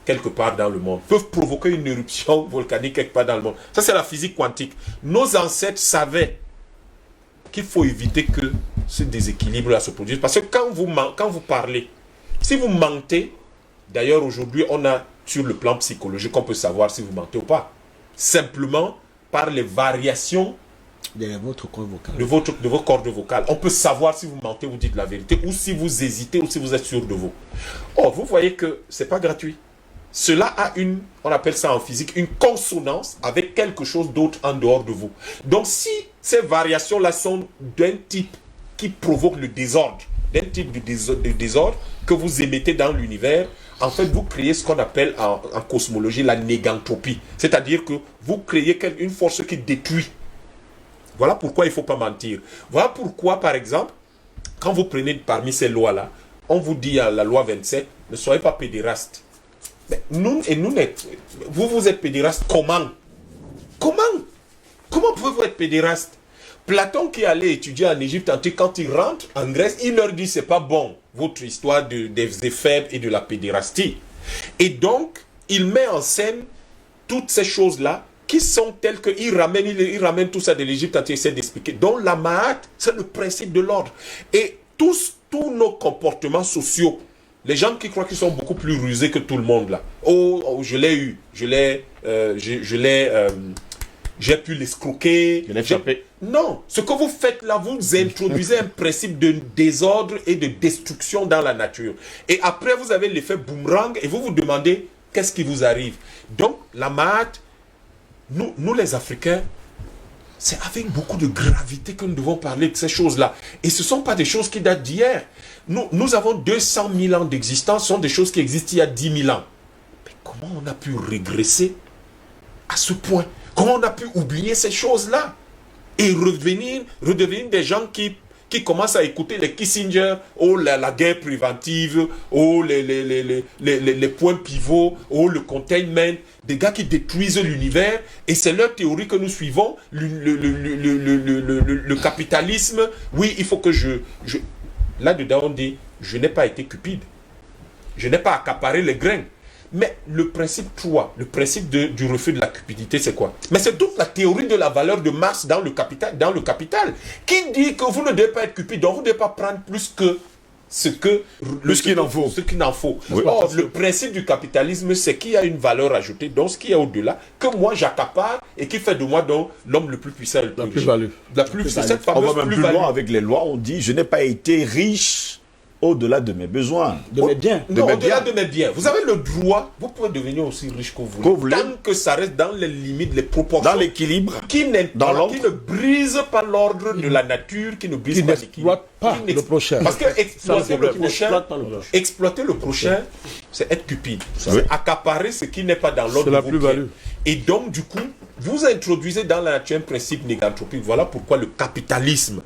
quelque part dans le monde, peuvent provoquer une éruption volcanique quelque part dans le monde. Ça, c'est la physique quantique. Nos ancêtres savaient qu'il faut éviter que ce déséquilibre-là se produise. Parce que quand vous parlez, si vous mentez, d'ailleurs, aujourd'hui, on a, sur le plan psychologique, on peut savoir si vous mentez ou pas. Simplement, par les variations de votre corps vocal. De vos cordes vocales. On peut savoir si vous mentez, vous dites la vérité, ou si vous hésitez, ou si vous êtes sûr de vous. Or, vous voyez que ce n'est pas gratuit. Cela a on appelle ça en physique, une consonance avec quelque chose d'autre en dehors de vous. Donc, si ces variations-là sont d'un type qui provoque le désordre, d'un type de désordre que vous émettez dans l'univers, en fait, vous créez ce qu'on appelle en cosmologie la négantropie. C'est-à-dire que vous créez une force qui détruit. Voilà pourquoi il ne faut pas mentir. Voilà pourquoi, par exemple, quand vous prenez parmi ces lois-là, on vous dit à la loi 27, ne soyez pas pédéraste. Mais vous êtes pédéraste comment? Comment pouvez-vous être pédéraste? Platon qui allait étudier en Égypte antique, quand il rentre en Grèce, il leur dit c'est pas bon, votre histoire des éphèbes et de la pédérastie. Et donc, il met en scène toutes ces choses-là qui sont telles qu'il ramène tout ça de l'Égypte antique, il essaie d'expliquer. Donc, la Maat, c'est le principe de l'ordre. Et tous nos comportements sociaux, les gens qui croient qu'ils sont beaucoup plus rusés que tout le monde là. Oh, je l'ai eu, j'ai pu l'escroquer. Je l'ai frappé. Non, ce que vous faites là, vous introduisez un principe de désordre et de destruction dans la nature. Et après, vous avez l'effet boomerang et vous vous demandez qu'est-ce qui vous arrive. Donc, la Maat, nous les Africains, c'est avec beaucoup de gravité que nous devons parler de ces choses-là. Et ce ne sont pas des choses qui datent d'hier. Nous avons 200 000 ans d'existence, ce sont des choses qui existent il y a 10 000 ans. Mais comment on a pu régresser à ce point? Comment on a pu oublier ces choses-là et redevenir des gens qui commencent à écouter les Kissinger, la guerre préventive, les points pivots, le containment, des gars qui détruisent l'univers, et c'est leur théorie que nous suivons, le capitalisme. Oui, il faut que là-dedans on dit, je n'ai pas été cupide, je n'ai pas accaparé les grains. Mais le principe 3, le principe du refus de la cupidité, c'est quoi? Mais c'est toute la théorie de la valeur de masse dans le capital, qui dit que vous ne devez pas être cupide, donc vous ne devez pas prendre plus qu'il n'en faut. Oui. Or, le principe du capitalisme, c'est qu'il y a une valeur ajoutée, donc ce qu'il y a au-delà, que moi j'accapare et qui fait de moi donc l'homme le plus puissant et le plus plus-value. C'est cette On fameuse va même plus loin avec les lois, on dit je n'ai pas été riche au-delà de mes besoins, de mes biens. Non, au-delà de mes biens. Vous avez le droit, vous pouvez devenir aussi riche que vous voulez. Tant que ça reste dans les limites, les proportions. dans l'équilibre, qui ne brise pas l'ordre de la nature, qui ne brise pas l'équilibre. Pas le prochain. Parce que exploiter le prochain, c'est être cupide. C'est accaparer ce qui n'est pas dans l'ordre de vos biens. Et donc, du coup, vous introduisez dans la nature un principe négantropique. Voilà pourquoi le capitalisme,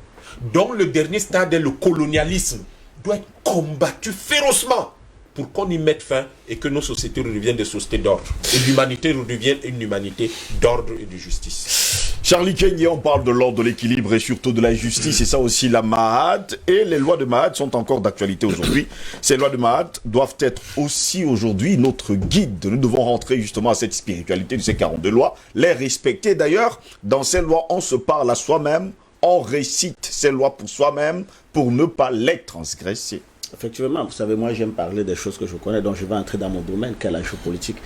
dont le dernier stade est le colonialisme, doit être combattu férocement pour qu'on y mette fin et que nos sociétés redeviennent des sociétés d'ordre. Et l'humanité redevienne une humanité d'ordre et de justice. Charlie Kenyé, on parle de l'ordre, de l'équilibre et surtout de la justice. Et ça aussi, la Mahat. Et les lois de Mahat sont encore d'actualité aujourd'hui. Ces lois de Mahat doivent être aussi aujourd'hui notre guide. Nous devons rentrer justement à cette spiritualité de ces 42 lois, les respecter. D'ailleurs, dans ces lois, on se parle à soi-même, on récite ces lois pour soi-même pour ne pas les transgresser. Effectivement, vous savez, moi j'aime parler des choses que je connais, donc je vais entrer dans mon domaine, qui est la géopolitique.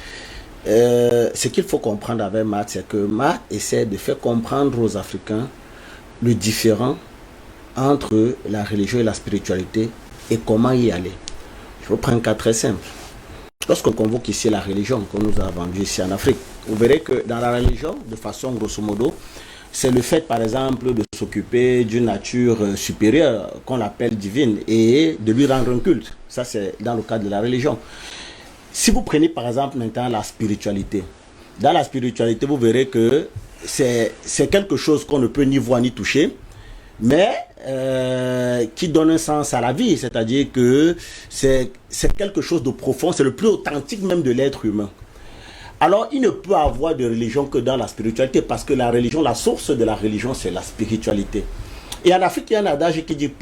Ce qu'il faut comprendre avec Mahat, c'est que Mahat essaie de faire comprendre aux Africains le différent entre la religion et la spiritualité et comment y aller. Je vous prends un cas très simple. Lorsqu'on convoque ici la religion qu'on nous a vendue ici en Afrique, vous verrez que dans la religion, de façon grosso modo, c'est le fait, par exemple, de s'occuper d'une nature supérieure qu'on appelle divine et de lui rendre un culte. Ça, c'est dans le cadre de la religion. Si vous prenez, par exemple, maintenant la spiritualité, dans la spiritualité, vous verrez que c'est quelque chose qu'on ne peut ni voir ni toucher, mais qui donne un sens à la vie. C'est-à-dire que c'est quelque chose de profond, c'est le plus authentique même de l'être humain. Alors, il ne peut avoir de religion que dans la spiritualité, parce que la religion, la source de la religion, c'est la spiritualité. Et en Afrique, il y a un adage qui dit,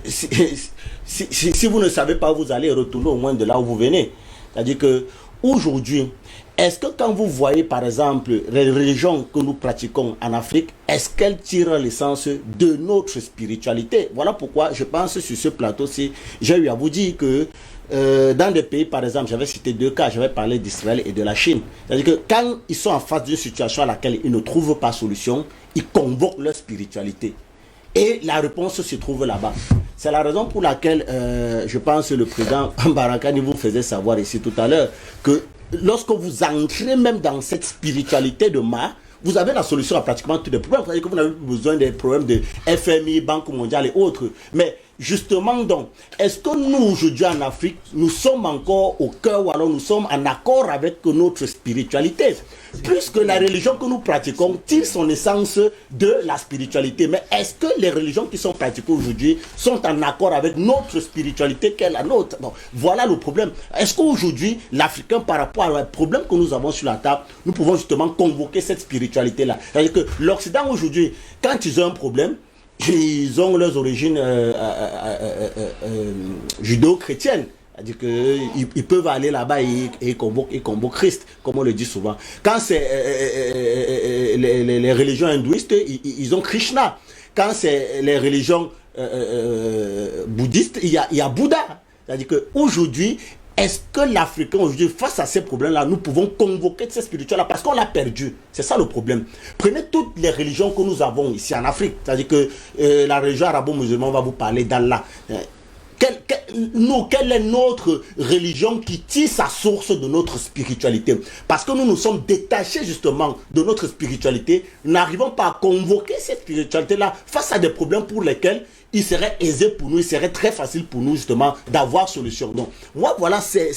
si vous ne savez pas où vous allez, retournez au moins de là où vous venez. C'est-à-dire que aujourd'hui, est-ce que quand vous voyez, par exemple, les religions que nous pratiquons en Afrique, est-ce qu'elles tirent l'essence de notre spiritualité? Voilà pourquoi je pense sur ce plateau-ci, j'ai eu à vous dire que dans des pays, par exemple, j'avais cité 2 cas, j'avais parlé d'Israël et de la Chine. C'est-à-dire que quand ils sont en face d'une situation à laquelle ils ne trouvent pas solution, ils convoquent leur spiritualité. Et la réponse se trouve là-bas. C'est la raison pour laquelle, je pense, le président Barakani vous faisait savoir ici tout à l'heure que lorsque vous entrez même dans cette spiritualité de Mahat, vous avez la solution à pratiquement tous les problèmes. C'est-à-dire que vous n'avez plus besoin des problèmes de FMI, Banque mondiale et autres. Mais justement donc, est-ce que nous aujourd'hui en Afrique, nous sommes encore au cœur ou alors nous sommes en accord avec notre spiritualité? Puisque la religion que nous pratiquons tire son essence de la spiritualité. Mais est-ce que les religions qui sont pratiquées aujourd'hui sont en accord avec notre spiritualité qu'est la nôtre? Donc, voilà le problème. Est-ce qu'aujourd'hui, l'Africain, par rapport à un problème que nous avons sur la table, nous pouvons justement convoquer cette spiritualité-là? C'est-à-dire que l'Occident aujourd'hui, quand ils ont un problème, ils ont leurs origines judéo-chrétiennes. C'est-à-dire qu'ils peuvent aller là-bas et convoquent Christ, comme on le dit souvent. Quand c'est les religions hindouistes, ils ont Krishna. Quand c'est les religions bouddhistes, il y a Bouddha. C'est-à-dire qu'aujourd'hui, est-ce que l'Africain aujourd'hui, face à ces problèmes-là, nous pouvons convoquer ces spirituels-là parce qu'on l'a perdu? C'est ça le problème. Prenez toutes les religions que nous avons ici en Afrique. C'est-à-dire que la religion arabo-musulmane va vous parler d'Allah. Quelle est notre religion qui tire sa source de notre spiritualité? Parce que nous nous sommes détachés justement de notre spiritualité, n'arrivons pas à convoquer cette spiritualité-là face à des problèmes pour lesquels il serait aisé pour nous, il serait très facile pour nous justement d'avoir solution. Donc moi voilà, c'est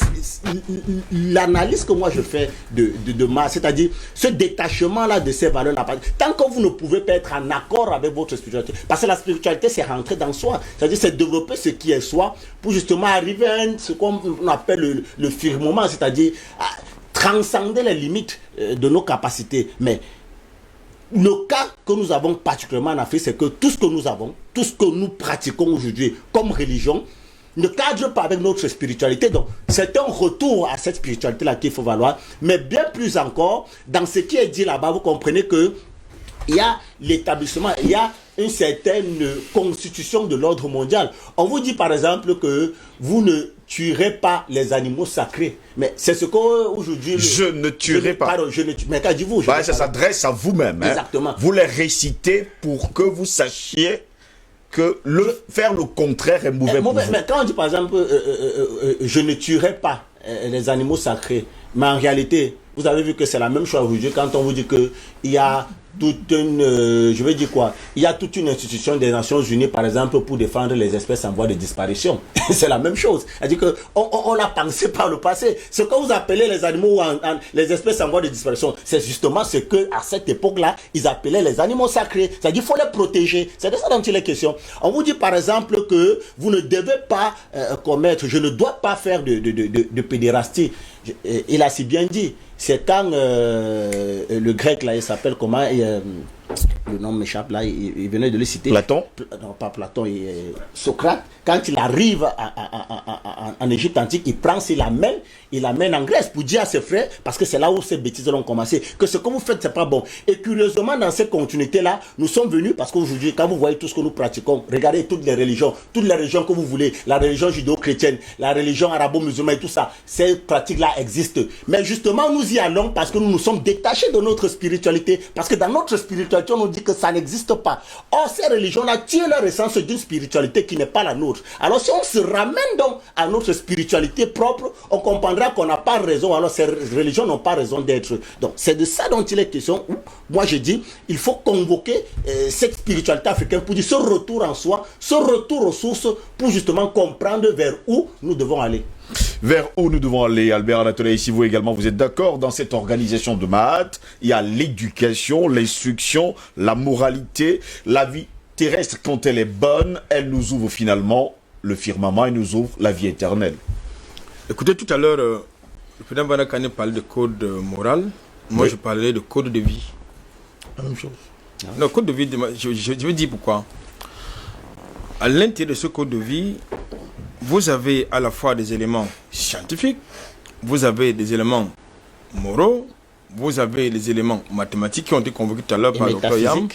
l'analyse que moi je fais de Mahat, c'est-à-dire ce détachement-là de ces valeurs-là. Tant que vous ne pouvez pas être en accord avec votre spiritualité, parce que la spiritualité c'est rentrer dans soi, c'est-à-dire c'est développer ce qui est soi pour justement arriver à ce qu'on appelle le firmament, c'est-à-dire transcender les limites de nos capacités. Mais le cas que nous avons particulièrement en Afrique, c'est que tout ce que nous avons, tout ce que nous pratiquons aujourd'hui comme religion, ne cadre pas avec notre spiritualité. Donc, c'est un retour à cette spiritualité-là qu'il faut valoir. Mais bien plus encore, dans ce qui est dit là-bas, vous comprenez que il y a l'établissement, il y a une certaine constitution de l'ordre mondial. On vous dit par exemple que vous ne tuerez pas les animaux sacrés. Mais c'est ce qu'aujourd'hui... Je ne tuerai pas. Pardon, mais qu'à dites-vous? Ça s'adresse à vous-même. Exactement. Hein. Vous les récitez pour que vous sachiez que faire le contraire est mauvais pour vous. Mais quand on dit par exemple, je ne tuerai pas les animaux sacrés, mais en réalité, vous avez vu que c'est la même chose aujourd'hui quand on vous dit qu'il y a toute une, je veux dire quoi, il y a toute une institution des Nations Unies, par exemple, pour défendre les espèces en voie de disparition. C'est la même chose. C'est-à-dire que on l'a pensé par le passé. Ce que vous appelez les animaux, les espèces en voie de disparition, c'est justement ce que à cette époque-là, ils appelaient les animaux sacrés. C'est-à-dire qu'il faut les protéger. C'est de ça dont il est question. On vous dit par exemple que vous ne devez pas commettre, je ne dois pas faire de pédérastie. Il a si bien dit. C'est quand le grec là, il s'appelle comment, le nom m'échappe là, il venait de le citer. Platon? Non, pas Platon, Socrate. Quand il arrive en Égypte antique, il prend, il l'amène en Grèce pour dire à ses frères, parce que c'est là où ces bêtises ont commencé, que ce que vous faites, c'est pas bon. Et curieusement, dans cette continuité-là, nous sommes venus, parce qu'aujourd'hui, quand vous voyez tout ce que nous pratiquons, regardez toutes les religions que vous voulez, la religion judéo-chrétienne, la religion arabo-musulmane et tout ça, ces pratiques-là existent. Mais justement, nous y allons parce que nous nous sommes détachés de notre spiritualité, parce que dans notre spiritualité, on nous dit que ça n'existe pas. Or, ces religions-là tirent leur essence d'une spiritualité qui n'est pas la nôtre. Alors, si on se ramène donc à notre spiritualité propre, on comprendra qu'on n'a pas raison. Alors, ces religions n'ont pas raison d'être. Donc, c'est de ça dont il est question. Moi, je dis, il faut convoquer cette spiritualité africaine pour dire ce retour en soi, ce retour aux sources, pour justement comprendre vers où nous devons aller. Vers où nous devons aller, Albert Anatole, si vous également vous êtes d'accord, dans cette organisation de Mahat, il y a l'éducation, l'instruction, la moralité, la vie terrestre, quand elle est bonne, elle nous ouvre finalement le firmament et nous ouvre la vie éternelle. Écoutez, tout à l'heure, le président Banakane parlait de code moral. Moi, oui. Je parlais de code de vie. La même chose. Non, code de vie, je vais dire pourquoi. À l'intérieur de ce code de vie, vous avez à la fois des éléments scientifiques, vous avez des éléments moraux, vous avez les éléments mathématiques qui ont été convoqués tout à l'heure par le Dr Yam,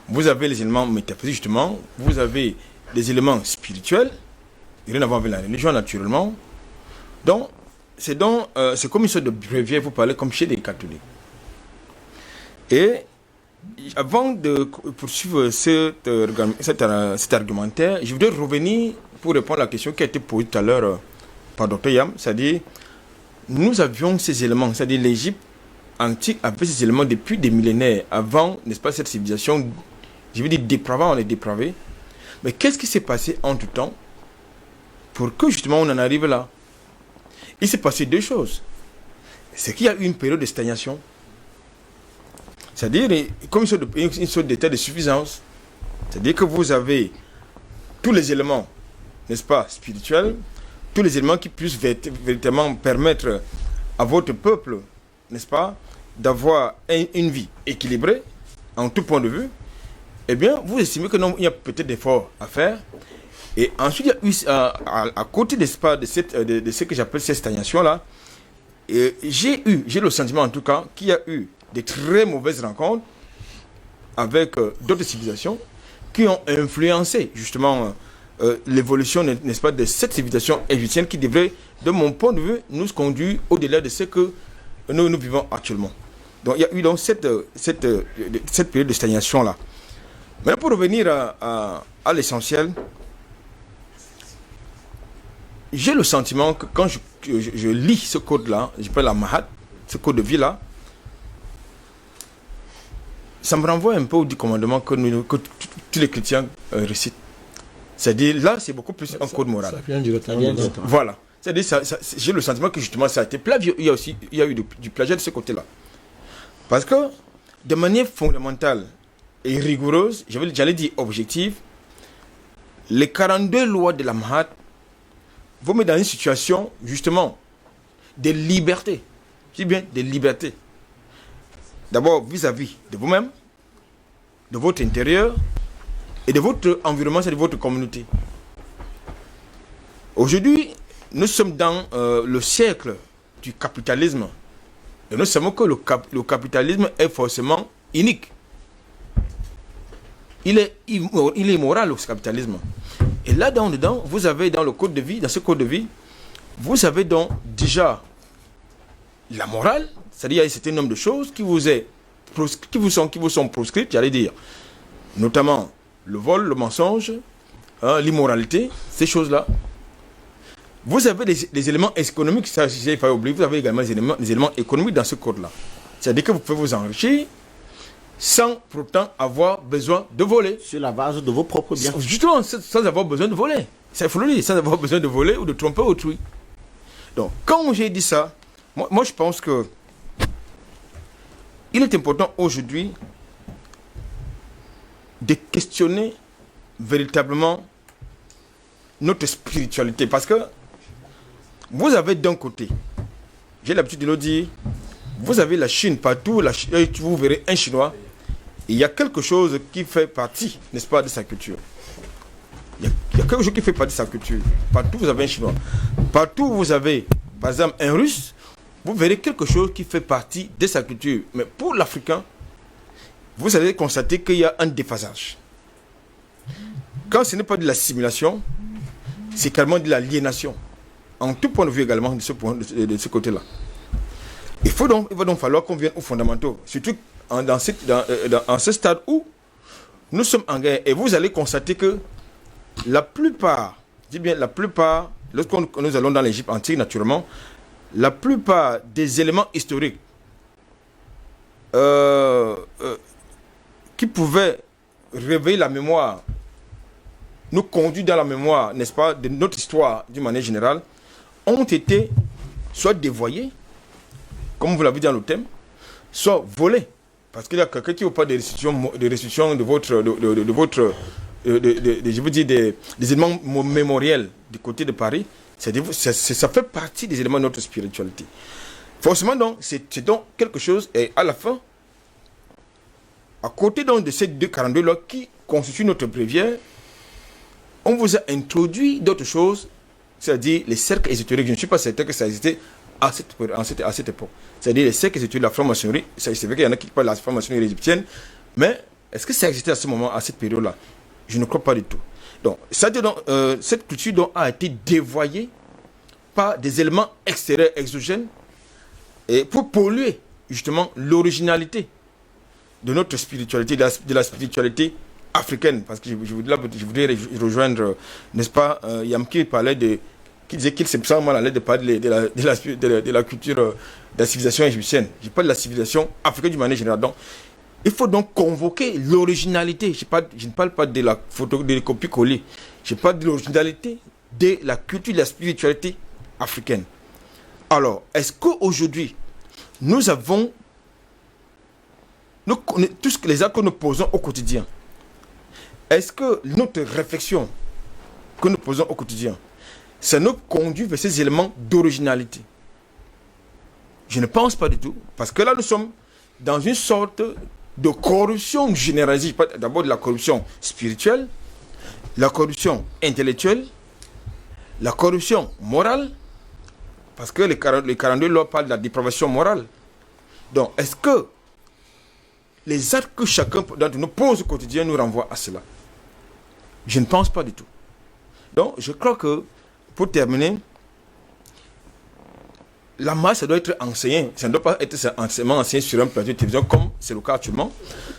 vous avez les éléments métaphysiques justement, vous avez des éléments spirituels, rien à voir avec la religion naturellement. Donc, c'est comme une sorte de brevier, vous parlez comme chez les catholiques. Et avant de poursuivre cet argumentaire, je voudrais revenir pour répondre à la question qui a été posée tout à l'heure par Dr Yam, c'est-à-dire, nous avions ces éléments, c'est-à-dire l'Égypte antique avait ces éléments depuis des millénaires, avant, n'est-ce pas, cette civilisation, je veux dire dépravée, on est dépravé. Mais qu'est-ce qui s'est passé entre-temps pour que justement on en arrive là? Il s'est passé deux choses. C'est qu'il y a eu une période de stagnation, c'est-à-dire comme une sorte d'état de suffisance, c'est-à-dire que vous avez tous les éléments, n'est-ce pas, spirituels, tous les éléments qui puissent véritablement permettre à votre peuple, n'est-ce pas, d'avoir une vie équilibrée, en tout point de vue. Eh bien, vous estimez que non, il y a peut-être des efforts à faire. Et ensuite, il y a eu, à côté de ce que j'appelle cette stagnation-là, j'ai le sentiment en tout cas qu'il y a eu des très mauvaises rencontres avec d'autres civilisations qui ont influencé justement l'évolution, n'est-ce pas, de cette civilisation égyptienne qui devrait, de mon point de vue, nous conduire au-delà de ce que nous vivons actuellement. Donc il y a eu donc cette période de stagnation-là. Maintenant, pour revenir à l'essentiel, j'ai le sentiment que quand je lis ce code-là, j'appelle la Mahat, ce code de vie-là, ça me renvoie un peu au 10 commandements que tous les chrétiens récitent. C'est-à-dire, là, c'est beaucoup plus un code moral. Ça vient directement. Voilà. C'est-à-dire, j'ai le sentiment que justement, ça a été plagié. Il y a eu du plagiat de ce côté-là. Parce que, de manière fondamentale et rigoureuse, j'allais dire objective, les 42 lois de la Mahat vous mettent dans une situation, justement, de liberté. Je dis bien de liberté. D'abord, vis-à-vis de vous-même, de votre intérieur, et de votre environnement, c'est de votre communauté. Aujourd'hui, nous sommes dans le siècle du capitalisme. Et nous savons que le capitalisme est forcément unique. Il est immoral, le capitalisme. Et là-dedans, vous avez dans le code de vie, dans ce code de vie, vous avez donc déjà la morale, c'est-à-dire il y a un certain nombre de choses qui vous sont proscrites, j'allais dire, notamment le vol, le mensonge, l'immoralité, ces choses-là. Vous avez les éléments économiques, ça, il faut oublier, vous avez également les éléments économiques dans ce code-là. C'est-à-dire que vous pouvez vous enrichir sans pourtant avoir besoin de voler. Sur la base de vos propres biens. Justement, sans avoir besoin de voler. Il faut le dire, sans avoir besoin de voler ou de tromper autrui. Donc, quand j'ai dit ça, moi je pense que il est important aujourd'hui de questionner véritablement notre spiritualité. Parce que vous avez d'un côté, j'ai l'habitude de le dire, vous avez la Chine partout, vous verrez un Chinois, il y a quelque chose qui fait partie, n'est-ce pas, de sa culture. Il y a quelque chose qui fait partie de sa culture. Partout vous avez un Chinois. Partout vous avez, par exemple, un Russe, vous verrez quelque chose qui fait partie de sa culture. Mais pour l'Africain, vous allez constater qu'il y a un déphasage. Quand ce n'est pas de l'assimilation, c'est carrément de l'aliénation. En tout point de vue également de ce côté-là. Il va donc falloir qu'on vienne aux fondamentaux. Surtout dans ce stade où nous sommes en guerre. Et vous allez constater que la plupart, lorsque nous allons dans l'Égypte antique, naturellement, la plupart des éléments historiques qui pouvaient réveiller la mémoire, nous conduire dans la mémoire, n'est-ce pas, de notre histoire d'une manière générale, ont été soit dévoyés, comme vous l'avez dit dans le thème, soit volés. Parce qu'il y a quelqu'un qui vous parle de restitution de votre, je veux dire, des éléments mémoriels du côté de Paris. Ça fait partie des éléments de notre spiritualité. Forcément, donc, c'est donc quelque chose, et à la fin, à côté donc de ces 242 là qui constituent notre bréviaire, on vous a introduit d'autres choses, c'est-à-dire les cercles ésotériques. Je ne suis pas certain que ça existait à cette époque. C'est-à-dire les cercles ésotériques de la franc-maçonnerie. C'est vrai qu'il y en a qui parlent de la franc-maçonnerie égyptienne, mais est-ce que ça existait à ce moment, à cette période-là? Je ne crois pas du tout. Donc, cette culture donc, a été dévoyée par des éléments extérieurs, exogènes, et pour polluer justement l'originalité de notre spiritualité, de la spiritualité africaine. Parce que je voudrais rejoindre, n'est-ce pas, Yam qui disait qu'il s'est mal à l'aise de parler de la culture, de la civilisation égyptienne. Je parle de la civilisation africaine d'une manière générale. Donc, il faut donc convoquer l'originalité. Je ne parle pas de la photo, de copie-coller. Je parle de l'originalité de la culture, de la spiritualité africaine. Alors, est-ce qu'aujourd'hui, nous avons tous les actes que nous posons au quotidien, est-ce que notre réflexion que nous posons au quotidien, ça nous conduit vers ces éléments d'originalité? Je ne pense pas du tout. Parce que là, nous sommes dans une sorte de corruption généralisée. D'abord de la corruption spirituelle, la corruption intellectuelle, la corruption morale. Parce que les 42 lois parlent de la dépravation morale. Donc, est-ce que les actes que chacun d'entre nous pose au quotidien nous renvoient à cela? Je ne pense pas du tout. Donc, je crois que, pour terminer, la masse, ça doit être enseigné. Ça ne doit pas être enseigné sur un plateau de télévision comme c'est le cas actuellement.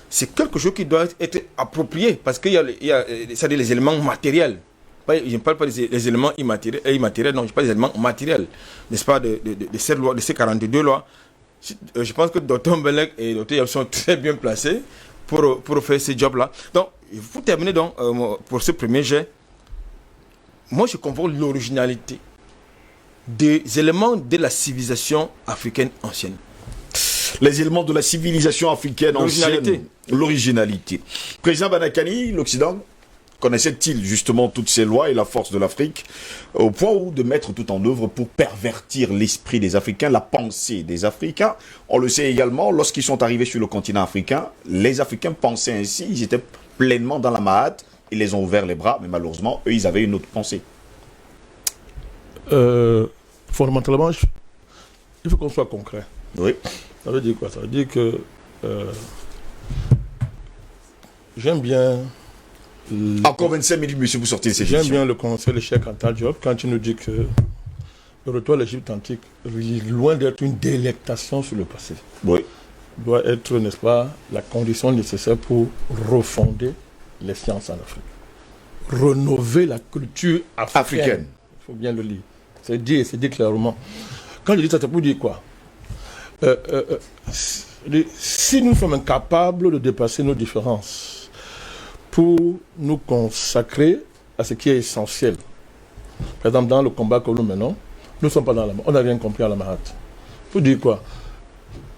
C'est quelque chose qui doit être approprié parce qu'il y a les éléments matériels. Je ne parle pas des éléments immatériels, non, je parle des éléments matériels, n'est-ce pas, de ces lois, de ces 42 lois. Je pense que Dr Mbelek et Dr Yab sont très bien placés pour faire ce job-là. Donc, pour terminer donc, pour ce premier jet, moi je convoque l'originalité des éléments de la civilisation africaine ancienne. Les éléments de la civilisation africaine ancienne. L'originalité. Président Banakani, l'Occident connaissait-il justement toutes ces lois et la force de l'Afrique au point où de mettre tout en œuvre pour pervertir l'esprit des Africains, la pensée des Africains? On le sait également, lorsqu'ils sont arrivés sur le continent africain, les Africains pensaient ainsi, ils étaient pleinement dans la Mahat, ils les ont ouvert les bras, mais malheureusement, eux, ils avaient une autre pensée. Fondamentalement, il faut qu'on soit concret. Oui. Ça veut dire quoi? Ça veut dire que j'aime bien... Encore 25 minutes, monsieur, vous sortez de ces J'aime bien le conseil de Cheikh Anta Diop quand il nous dit que le retour à l'Égypte antique, loin d'être une délectation sur le passé, oui, doit être, n'est-ce pas, la condition nécessaire pour refonder les sciences en Afrique. Rénover la culture africaine. Il faut bien le lire. C'est dit clairement. Quand je dis ça, c'est pour dire quoi? Si nous sommes incapables de dépasser nos différences pour nous consacrer à ce qui est essentiel, par exemple dans le combat que nous menons, nous ne sommes pas dans la... On n'a rien compris à la Mahat. Pour dire quoi?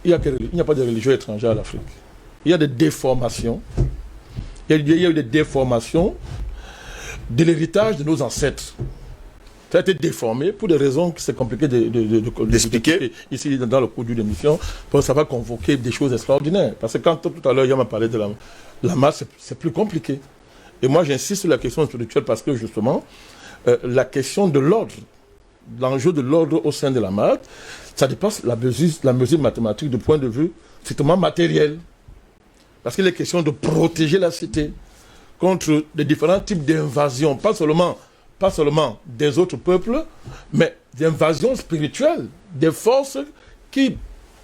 Il n'y a pas de religion étrangère à l'Afrique. Il y a des déformations. Il y a eu des déformations de l'héritage de nos ancêtres. Ça a été déformé pour des raisons que c'est compliqué d'expliquer ici dans le cours d'une émission. Ça va convoquer des choses extraordinaires. Parce que quand tout à l'heure, il m'a parlé de la masse, c'est plus compliqué. Et moi, j'insiste sur la question spirituelle parce que justement, la question de l'ordre, l'enjeu de l'ordre au sein de la masse, ça dépasse la mesure mathématique du point de vue strictement matériel. Parce qu'il est question de protéger la cité contre les différents types d'invasions, pas seulement des autres peuples, mais d'invasions spirituelles, des forces qui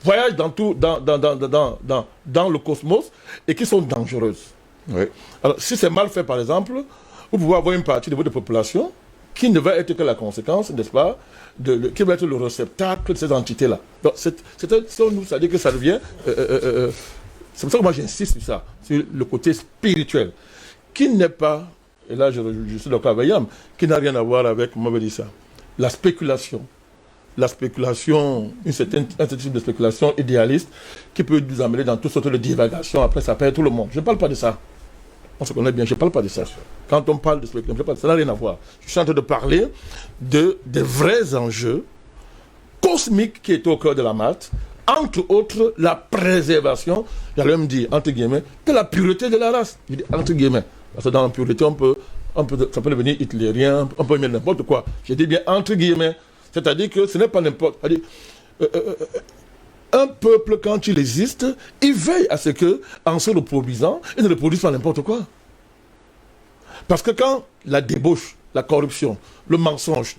voyagent dans le cosmos et qui sont dangereuses. Oui. Alors, si c'est mal fait, par exemple, vous pouvez avoir une partie de votre population qui ne va être que la conséquence, n'est-ce pas, qui va être le réceptacle de ces entités-là. Donc, nous, ça dit que ça devient... c'est pour ça que moi j'insiste sur ça, sur le côté spirituel, qui n'est pas, et là je suis d'accord avec Yam, qui n'a rien à voir avec, comment on va dire ça, la spéculation, un certain type de spéculation idéaliste qui peut nous amener dans toutes sortes de divagations, après ça perd tout le monde. Je ne parle pas de ça. On se connaît bien, je ne parle pas de ça. Quand on parle de spéculation, ça n'a rien à voir. Je suis en train de parler des vrais enjeux cosmiques qui étaient au cœur de la maths, entre autres la préservation, j'allais me dire, entre guillemets, de la pureté de la race. Je dis entre guillemets. Parce que dans la pureté, ça peut devenir hitlérien, on peut mettre n'importe quoi. Je dis bien entre guillemets. C'est-à-dire que ce n'est pas n'importe quoi. Un peuple, quand il existe, il veille à ce que, en se reproduisant, il ne reproduise pas n'importe quoi. Parce que quand la débauche, la corruption, le mensonge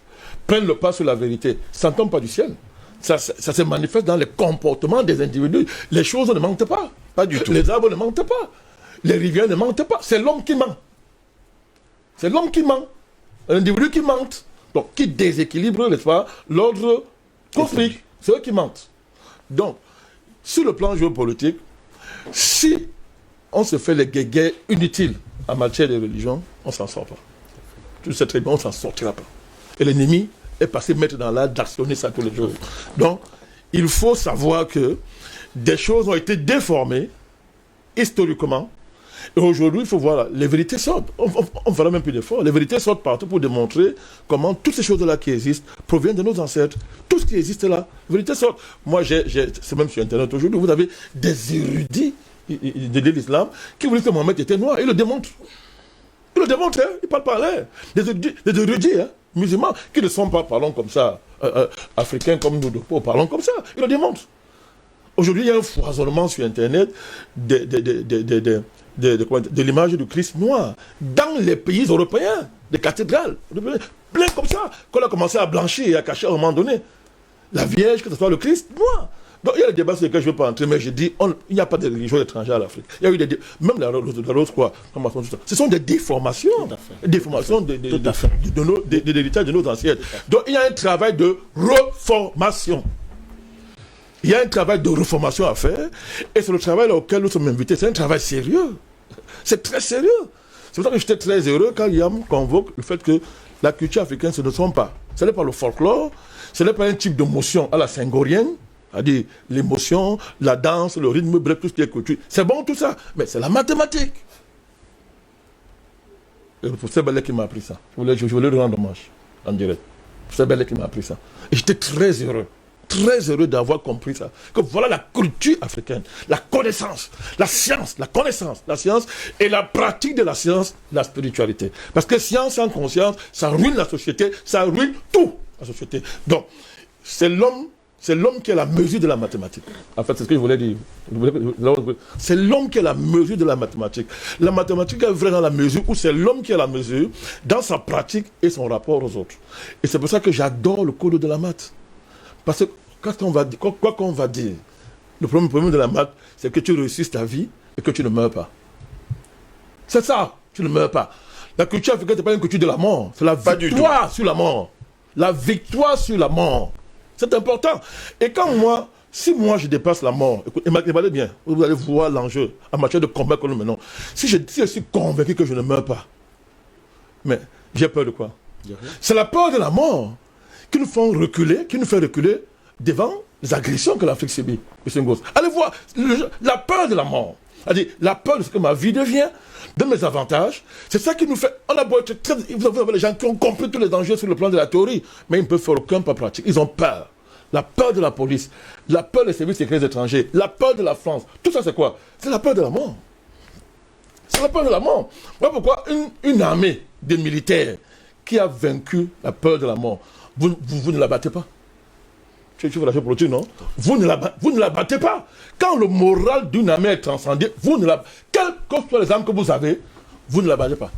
prennent le pas sur la vérité, ça ne tombe pas du ciel. Ça se manifeste dans les comportements des individus. Les choses ne mentent pas. Pas du tout. Les arbres ne mentent pas. Les rivières ne mentent pas. C'est l'homme qui ment. C'est l'homme qui ment. L'individu qui ment. Donc, qui déséquilibre, n'est-ce pas, l'ordre cosmique. C'est eux qui mentent. Donc, sur le plan géopolitique, si on se fait les guéguerres inutiles en matière de religion, on ne s'en sort pas. Tu sais très bien, on ne s'en sortira pas. Et l'ennemi est passé maître dans l'art d'actionner ça tous les jours. Donc, il faut savoir que des choses ont été déformées historiquement. Et aujourd'hui, il faut voir, les vérités sortent. On fera même plus d'efforts. Les vérités sortent partout pour démontrer comment toutes ces choses-là qui existent proviennent de nos ancêtres. Tout ce qui existe là, les vérités sortent. Moi, c'est même sur Internet aujourd'hui, vous avez des érudits de l'islam qui vous disent que Mohamed était noir. Ils le démontrent. Ils le démontrent, hein. Ils ne parlent pas à l'air. Des érudits, hein, musulmans, qui ne sont pas, parlons comme ça, africains comme nous, parlons comme ça. Ils le démontrent. Aujourd'hui, il y a un foisonnement sur Internet de l'image du Christ noir dans les pays européens, des cathédrales, plein comme ça, qu'on a commencé à blanchir et à cacher à un moment donné. La Vierge, que ce soit le Christ noir. Donc il y a des débats sur lesquels je ne vais pas entrer, mais je dis, il n'y a pas de religion étrangère à l'Afrique. Il y a eu même la rose, quoi, ce sont des déformations, de l'héritage de nos ancêtres. Donc il y a un travail de reformation. Il y a un travail de reformation à faire, et c'est le travail auquel nous sommes invités. C'est un travail sérieux. C'est très sérieux. C'est pour ça que j'étais très heureux quand Yam convoque le fait que la culture africaine, ce ne sont pas. Ce n'est pas le folklore, ce n'est pas un type de motion à la senghorienne, c'est-à-dire l'émotion, la danse, le rythme, bref, tout ce qui est culture. C'est bon tout ça, mais c'est la mathématique. Et pour c'est Belé qui m'a appris ça. Je voulais lui rendre hommage en direct. C'est Belé qui m'a appris ça. Et j'étais très heureux d'avoir compris ça. Que voilà la culture africaine, la connaissance, la science et la pratique de la science, la spiritualité. Parce que science sans conscience, ça ruine la société, ça ruine tout la société. Donc, c'est l'homme qui est la mesure de la mathématique. En fait, c'est ce que je voulais dire. C'est l'homme qui est la mesure de la mathématique. La mathématique est vraie dans la mesure où c'est l'homme qui est la mesure dans sa pratique et son rapport aux autres. Et c'est pour ça que j'adore le code de la maths. Parce que quoi qu'on va dire, le problème de la maths, c'est que tu réussisses ta vie et que tu ne meurs pas. C'est ça, tu ne meurs pas. La culture africaine, ce n'est pas une culture de la mort, c'est la victoire sur la mort. La victoire sur la mort. C'est important. Et quand moi, Si moi je dépasse la mort, écoutez bien, vous allez voir l'enjeu en matière de combat que nous menons. Si je suis convaincu que je ne meurs pas, mais j'ai peur de quoi? C'est la peur de la mort qui nous fait reculer devant les agressions que l'Afrique subit. Allez voir la peur de la mort. C'est-à-dire la peur de ce que ma vie devient, de mes avantages. C'est ça qui nous fait. On a beau être très. Vous avez les gens qui ont compris tous les dangers sur le plan de la théorie, mais ils ne peuvent faire aucun pas pratique. Ils ont peur. La peur de la police, la peur des services secrets étrangers, la peur de la France. Tout ça, c'est quoi? C'est la peur de la mort. C'est la peur de la mort. Voilà pourquoi une armée de militaires qui a vaincu la peur de la mort, vous ne la battez pas. Tu veux lâcher pour le truc, non? Vous ne la battez pas. Quand le moral d'une armée est transcendé, quelles que soient les armes que vous avez, vous ne la battez pas.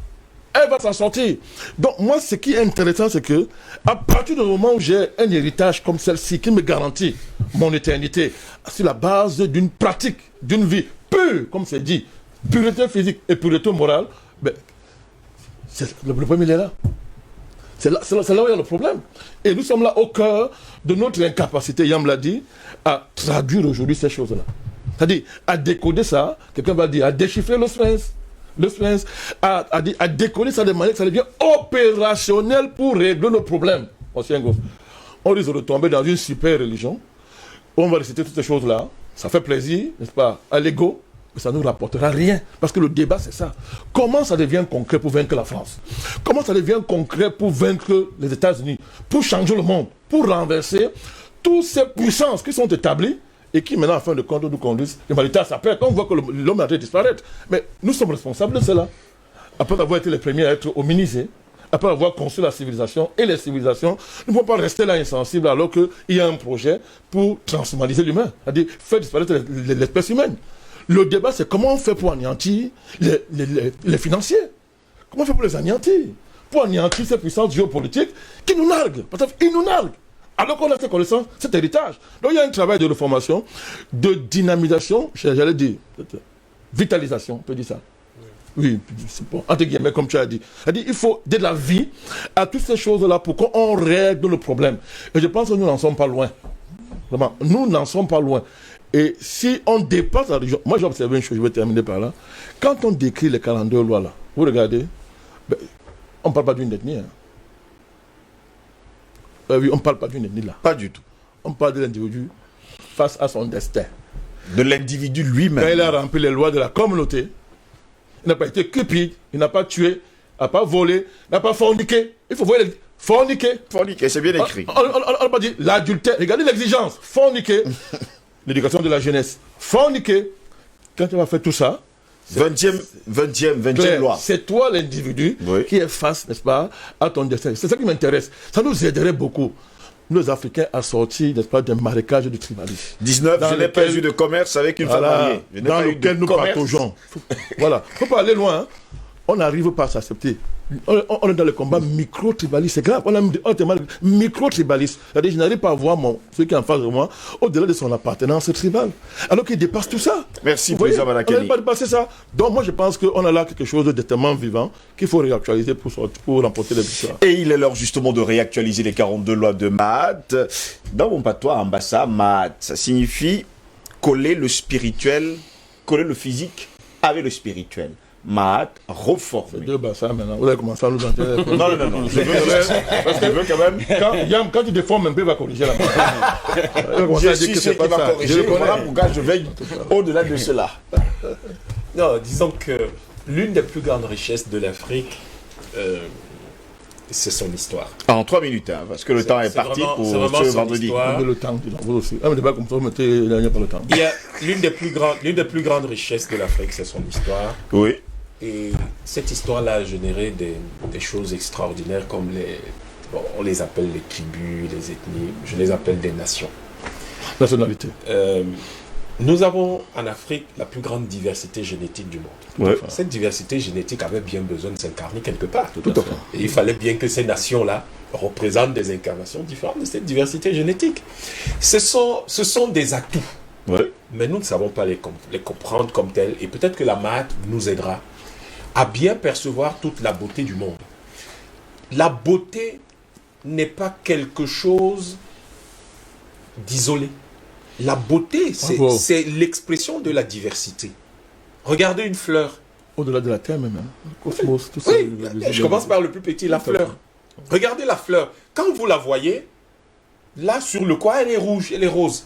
Elle va s'en sortir. Donc moi, ce qui est intéressant, c'est que à partir du moment où j'ai un héritage comme celle-ci qui me garantit mon éternité, sur la base d'une pratique, d'une vie pure, comme c'est dit, pureté physique et pureté morale, ben, le problème il est là. C'est là où il y a le problème. Et nous sommes là au cœur de notre incapacité, Yam l'a dit, à traduire aujourd'hui ces choses-là. C'est-à-dire, à décoder ça, quelqu'un va dire, à déchiffrer le sphinx, à décoder ça de manière que ça devient opérationnel pour régler nos problèmes. On risque de retomber dans une super religion, on va réciter toutes ces choses-là, ça fait plaisir, n'est-ce pas, à l'ego, mais ça ne nous rapportera rien. Parce que le débat, c'est ça. Comment ça devient concret pour vaincre la France? Comment ça devient concret pour vaincre les États-Unis? Pour changer le monde? Pour renverser toutes ces puissances qui sont établies et qui, maintenant, en fin de compte, nous conduisent l'humanité à sa perte. On voit que l'homme a disparaître. Mais nous sommes responsables de cela. Après avoir été les premiers à être hominisés, après avoir construit la civilisation et les civilisations, nous ne pouvons pas rester là insensibles alors qu'il y a un projet pour transhumaniser l'humain. C'est-à-dire faire disparaître l'espèce humaine. Le débat, c'est comment on fait pour anéantir les financiers. Comment on fait pour les anéantir? Pour anéantir ces puissances géopolitiques qui nous narguent. Parce qu'ils nous narguent. Alors qu'on a cette connaissance, cet héritage. Donc il y a un travail de reformation, de dynamisation, j'allais dire, vitalisation, on peut dire ça. Oui, c'est bon, entre guillemets, comme tu as dit. C'est-à-dire il faut de la vie à toutes ces choses-là pour qu'on règle le problème. Et je pense que nous n'en sommes pas loin. Vraiment, nous n'en sommes pas loin. Et si on dépasse la religion, moi j'ai observé une chose, je vais terminer par là. Quand on décrit les 42 lois là, vous regardez, ben, on ne parle pas d'une ethnie. Hein. Oui, on ne parle pas d'une ethnie là. Pas du tout. On parle de l'individu face à son destin. De l'individu lui-même. Quand il a rempli les lois de la communauté, il n'a pas été cupide, il n'a pas tué, il n'a pas volé, il n'a pas forniqué. Il faut voir les... Forniquer. Forniquer, c'est bien écrit. On n'a pas dit l'adultère. Regardez l'exigence. Forniquer. L'éducation de la jeunesse. Forniquer. Quand tu vas faire tout ça, 20e loi. C'est toi l'individu qui est face, n'est-ce pas, à ton destin. C'est ça qui m'intéresse. Ça nous aiderait beaucoup, nous les Africains, à sortir, n'est-ce pas, d'un marécage du tribalisme. 19, je n'ai pas eu de commerce avec une femme mariée. Dans lequel nous pataugeons. Voilà. Il ne faut pas aller loin. Hein. On n'arrive pas à s'accepter. On est dans le combat micro-tribaliste. C'est grave. On a micro-tribaliste. C'est-à-dire, je n'arrive pas à voir celui qui est en face de moi au-delà de son appartenance tribale. Alors qu'il dépasse tout ça. Merci, président Malakani. On n'a pas dépassé ça. Donc, moi, je pense qu'on a là quelque chose de tellement vivant qu'il faut réactualiser pour remporter les victoires. Et il est l'heure justement de réactualiser les 42 lois de Mahat. Dans mon patois, Ambassa, Mahat, ça signifie coller le spirituel, coller le physique avec le spirituel. Mahat reformé. Deux bassins maintenant. Vous allez commencer à nous enterrer. Non. Parce que je veux quand même. Quand tu déformes un peu, il va corriger la main. Je suis sûr qu'il va corriger. Voilà pourquoi je veille au-delà de cela. Non, disons que l'une des plus grandes richesses de l'Afrique, c'est son histoire. En 3 minutes, hein, parce que le temps est parti pour ce vendredi. Le temps, vous aussi. Un débat comme ça, vous mettez dernier par le temps. Il y a l'une des plus grandes richesses de l'Afrique, c'est son histoire. Oui. Et cette histoire-là a généré des choses extraordinaires comme on les appelle les tribus, les ethnies, je les appelle des nations. Nationalité. Nous avons en Afrique la plus grande diversité génétique du monde. Ouais. Cette diversité génétique avait bien besoin de s'incarner quelque part. Tout à fait. Et il fallait bien que ces nations-là représentent des incarnations différentes de cette diversité génétique. Ce sont des atouts. Ouais. Mais nous ne savons pas les comprendre comme tels. Et peut-être que la Mahat nous aidera à bien percevoir toute la beauté du monde. La beauté n'est pas quelque chose d'isolé. La beauté, Bravo. c'est l'expression de la diversité. Regardez une fleur. Au-delà de la Terre même. Hein. Le cosmos, tout ça. Oui, je commence par le plus petit, la Tout à fait. fleur. Regardez la fleur. Quand vous la voyez, là, sur le coin, elle est rouge, elle est rose.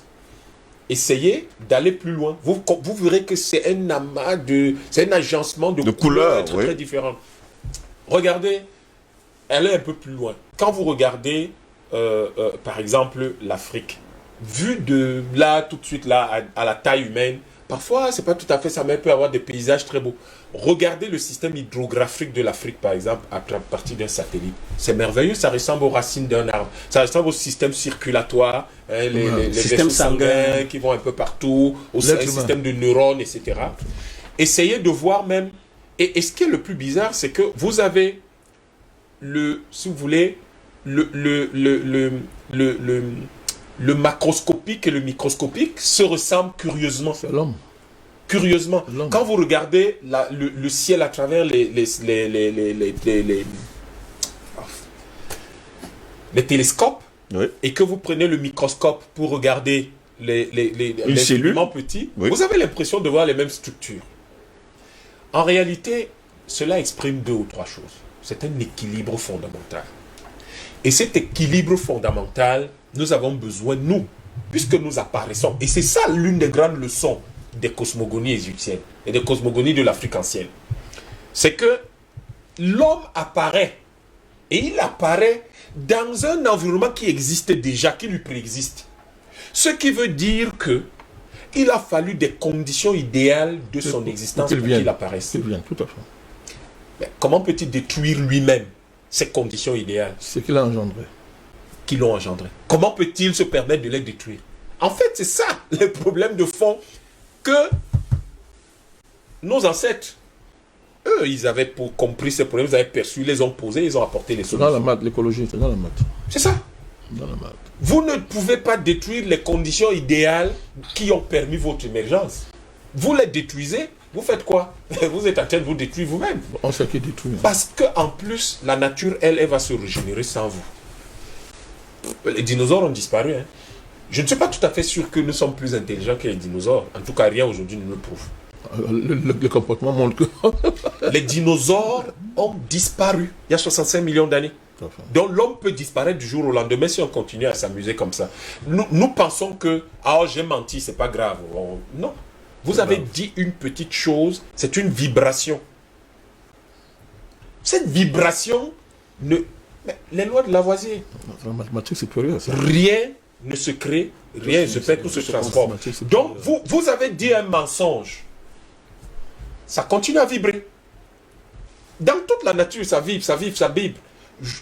Essayez d'aller plus loin. Vous verrez que c'est un amas c'est un agencement de couleurs très, oui. très différentes. Regardez, elle est un peu plus loin. Quand vous regardez, par exemple, l'Afrique, vu de là, tout de suite, là, à la taille humaine, parfois, c'est pas tout à fait ça, mais elle peut avoir des paysages très beaux. Regardez le système hydrographique de l'Afrique, par exemple, à partir d'un satellite. C'est merveilleux, ça ressemble aux racines d'un arbre. Ça ressemble au système circulatoire, hein, les Système vaisseaux sanguins qui vont un peu partout, au système de neurones, etc. Essayez de voir même... Et ce qui est le plus bizarre, c'est que vous avez si vous voulez, le macroscopique et le microscopique se ressemblent curieusement. C'est l'homme. Curieusement, L'homme. quand vous regardez le ciel à travers les télescopes, Oui. et que vous prenez le microscope pour regarder les cellule. éléments petits, Oui. vous avez l'impression de voir les mêmes structures. En réalité, cela exprime 2 ou 3 choses. C'est un équilibre fondamental. Et cet équilibre fondamental, nous avons besoin, nous, puisque nous apparaissons. Et c'est ça l'une des grandes leçons des cosmogonies égyptiennes et des cosmogonies de l'Afrique ancienne. C'est que l'homme apparaît, et il apparaît dans un environnement qui existe déjà, qui lui préexiste. Ce qui veut dire que il a fallu des conditions idéales de son existence pour qu'il apparaisse. Qu'il vienne, tout à fait. Mais comment peut-il détruire lui-même ces conditions idéales C'est qu'il a engendré. qui l'ont engendré? Comment peut-il se permettre de les détruire? En fait, c'est ça le problème de fond que nos ancêtres, eux, ils avaient compris ces problèmes, ils avaient perçu, ils les ont posés, ils ont apporté les C'est dans la solutions. maths, l'écologie, c'est dans la maths. C'est ça. Dans la maths. Vous ne pouvez pas détruire les conditions idéales qui ont permis votre émergence. Vous les détruisez, vous faites quoi? Vous êtes en train de vous détruire vous-même. On sait qui détruit. Parce qu'en plus, la nature, elle va se régénérer sans vous. Les dinosaures ont disparu. Hein. Je ne suis pas tout à fait sûr que nous sommes plus intelligents que les dinosaures. En tout cas, rien aujourd'hui ne le prouve. Le comportement montre que... Les dinosaures ont disparu il y a 65 millions d'années. Donc l'homme peut disparaître du jour au lendemain si on continue à s'amuser comme ça. Nous pensons que, j'ai menti, c'est pas grave. Non. Vous avez dit une petite chose, c'est une vibration. Cette vibration, mais les lois de Lavoisier, La mathématique supérieure, ça. rien ne se crée, rien ne se fait, tout se transforme. Donc vous avez dit un mensonge. Ça continue à vibrer. Dans toute la nature, ça vibre, ça vibre, ça vibre.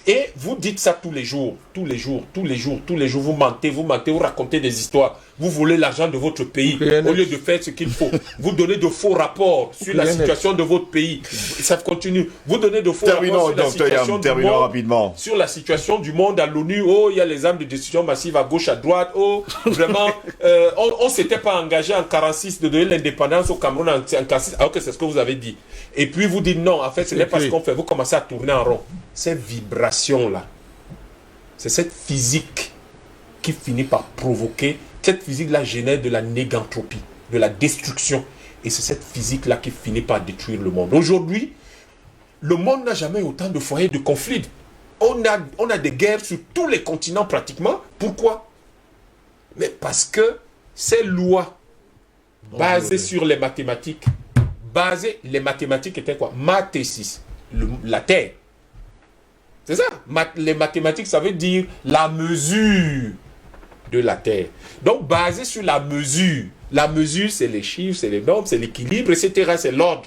Et vous dites ça tous les jours, tous les jours, tous les jours, tous les jours. Vous mentez, vous racontez des histoires. Vous volez l'argent de votre pays au lieu de faire ce qu'il faut. Vous donnez de faux rapports sur la situation de votre pays. Ça continue. Vous donnez de faux rapports sur la situation du monde. Rapidement. Sur la situation du monde à l'ONU. Oh, il y a les armes de destruction massive à gauche, à droite. Oh, vraiment, on ne s'était pas engagé en 46 de donner l'indépendance au Cameroun en 46, alors que c'est ce que vous avez dit. Et puis vous dites non, en fait, ce n'est pas ce qu'on fait. Vous commencez à tourner en rond. Ces vibrations-là, c'est cette physique qui finit par provoquer, cette physique-là génère de la négantropie, de la destruction. Et c'est cette physique-là qui finit par détruire le monde. Aujourd'hui, le monde n'a jamais autant de foyers de conflits. On a des guerres sur tous les continents pratiquement. Pourquoi? Mais parce que ces lois basées sur les mathématiques, les mathématiques étaient quoi? Mathésis, la Terre. C'est ça. Les mathématiques, ça veut dire la mesure de la Terre. Donc, basé sur la mesure. La mesure, c'est les chiffres, c'est les nombres, c'est l'équilibre, etc. C'est l'ordre.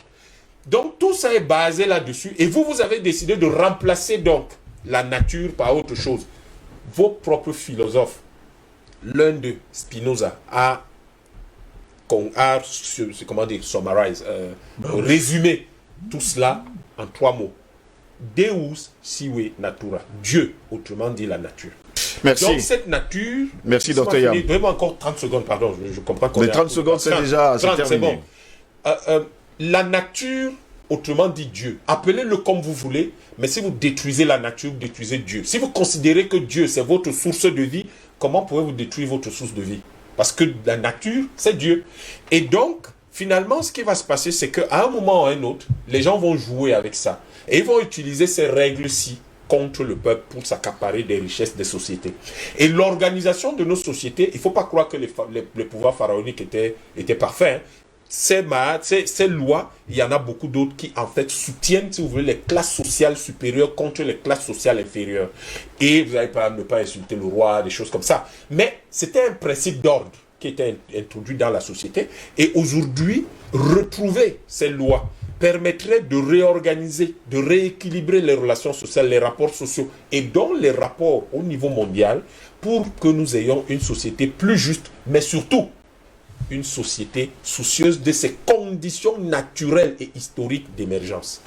Donc, tout ça est basé là-dessus. Et vous avez décidé de remplacer donc la nature par autre chose. Vos propres philosophes, l'un d'eux, Spinoza, a résumé tout cela en 3 mots. Deus sive natura. Dieu, autrement dit la nature. Merci. Donc cette nature... Merci, Dr. Yam. Vraiment encore 30 secondes, pardon, je comprends qu'on Mais 30 secondes, c'est déjà terminé. Bon. La nature, autrement dit Dieu, appelez-le comme vous voulez, mais si vous détruisez la nature, vous détruisez Dieu. Si vous considérez que Dieu, c'est votre source de vie, comment pouvez-vous détruire votre source de vie? Parce que la nature, c'est Dieu. Et donc, finalement, ce qui va se passer, c'est qu'à un moment ou à un autre, les gens vont jouer avec ça. Et ils vont utiliser ces règles-ci contre le peuple pour s'accaparer des richesses des sociétés. Et l'organisation de nos sociétés, il ne faut pas croire que les pouvoirs pharaoniques étaient parfaits. Hein. Ces lois, il y en a beaucoup d'autres qui en fait soutiennent, si vous voulez, les classes sociales supérieures contre les classes sociales inférieures. Et vous n'allez pas ne pas insulter le roi, des choses comme ça. Mais c'était un principe d'ordre qui était introduit dans la société. Et aujourd'hui, retrouver ces lois permettrait de réorganiser, de rééquilibrer les relations sociales, les rapports sociaux et donc les rapports au niveau mondial pour que nous ayons une société plus juste, mais surtout une société soucieuse de ses conditions naturelles et historiques d'émergence.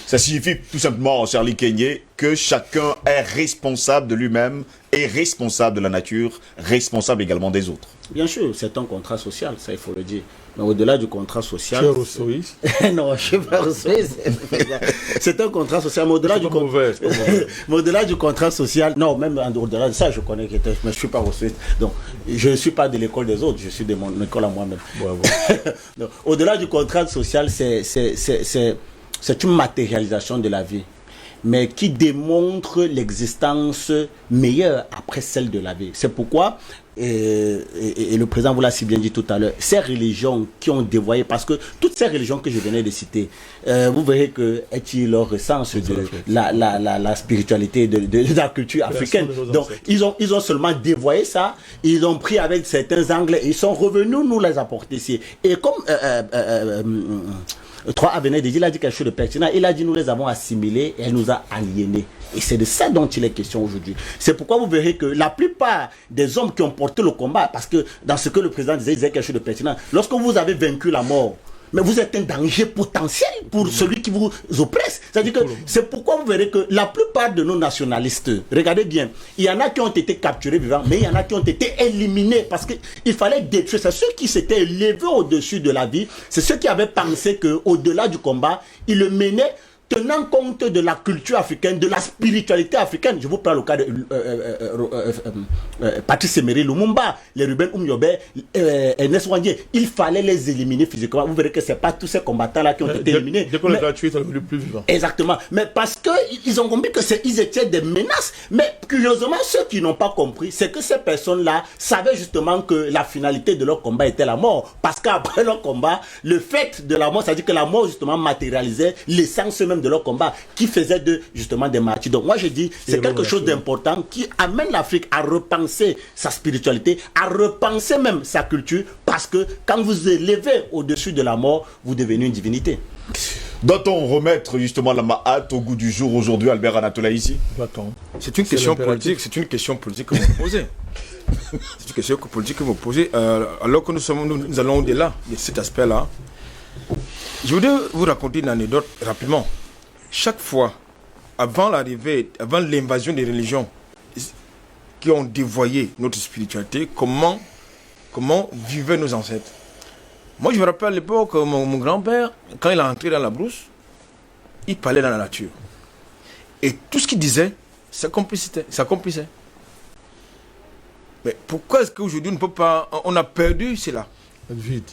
Ça signifie tout simplement, Charlie Kenyé, que chacun est responsable de lui-même et responsable de la nature, responsable également des autres. Bien sûr, c'est un contrat social, ça il faut le dire. Mais au-delà du contrat social... Tu es rousseauiste? Non, je ne suis pas rousseauiste. C'est un contrat social, mais au-delà du, au-delà du contrat social... Non, même au-delà de ça, je connais, mais je ne suis pas rousseauiste. Donc, je ne suis pas de l'école des autres, je suis de mon école à moi-même. Donc, au-delà du contrat social, c'est une matérialisation de la vie, mais qui démontre l'existence meilleure après celle de la vie. C'est pourquoi, et le président vous l'a si bien dit tout à l'heure, ces religions qui ont dévoyé, parce que toutes ces religions que je venais de citer, vous verrez que est leur essence de la spiritualité de la culture africaine. Donc ils ont seulement dévoyé ça, ils ont pris avec certains angles et ils sont revenus nous les apporter ici. Et comme 3A venait de dire, il a dit quelque chose de pertinent, il a dit nous les avons assimilés et elle nous a aliénés. Et c'est de ça dont il est question aujourd'hui. C'est pourquoi vous verrez que la plupart des hommes qui ont porté le combat, parce que dans ce que le président disait, il disait quelque chose de pertinent, lorsque vous avez vaincu la mort, mais vous êtes un danger potentiel pour celui qui vous oppresse. C'est-à-dire que c'est pourquoi vous verrez que la plupart de nos nationalistes, regardez bien, il y en a qui ont été capturés vivants, mais il y en a qui ont été éliminés parce qu'il fallait détruire. C'est ceux qui s'étaient élevés au-dessus de la vie, c'est ceux qui avaient pensé qu'au-delà du combat, ils le menaient tenant compte de la culture africaine, de la spiritualité africaine. Je vous prends le cas de Patrice Emery Lumumba, les Ruben Oumyobé, Ernest Ouandjé. Il fallait les éliminer physiquement. Vous verrez que ce n'est pas tous ces combattants-là qui ont été éliminés. Dès qu'on les a tués, ils sont devenus plus vivants. Exactement. Mais parce qu'ils ont compris qu'ils étaient des menaces. Mais curieusement, ceux qui n'ont pas compris, c'est que ces personnes-là savaient justement que la finalité de leur combat était la mort. Parce qu'après leur combat, le fait de la mort, c'est-à-dire que la mort justement matérialisait l'essence même de leur combat, qui faisait justement des martyrs. Donc moi je dis, c'est quelque chose d'important qui amène l'Afrique à repenser sa spiritualité, à repenser même sa culture, parce que quand vous élevez au-dessus de la mort, vous devenez une divinité. Doit-on remettre justement la Mahat au goût du jour aujourd'hui, Albert Anatola, ici? C'est une question politique, c'est une question politique que vous posez. C'est une question politique que vous posez, alors que nous allons au-delà de cet aspect-là. Je voudrais vous raconter une anecdote rapidement. Chaque fois, avant l'invasion des religions qui ont dévoyé notre spiritualité, comment vivaient nos ancêtres. Moi, je me rappelle à l'époque, mon grand-père, quand il est entré dans la brousse, il parlait dans la nature. Et tout ce qu'il disait, ça accomplissait. Mais pourquoi est-ce qu'aujourd'hui, on a perdu cela? Vide.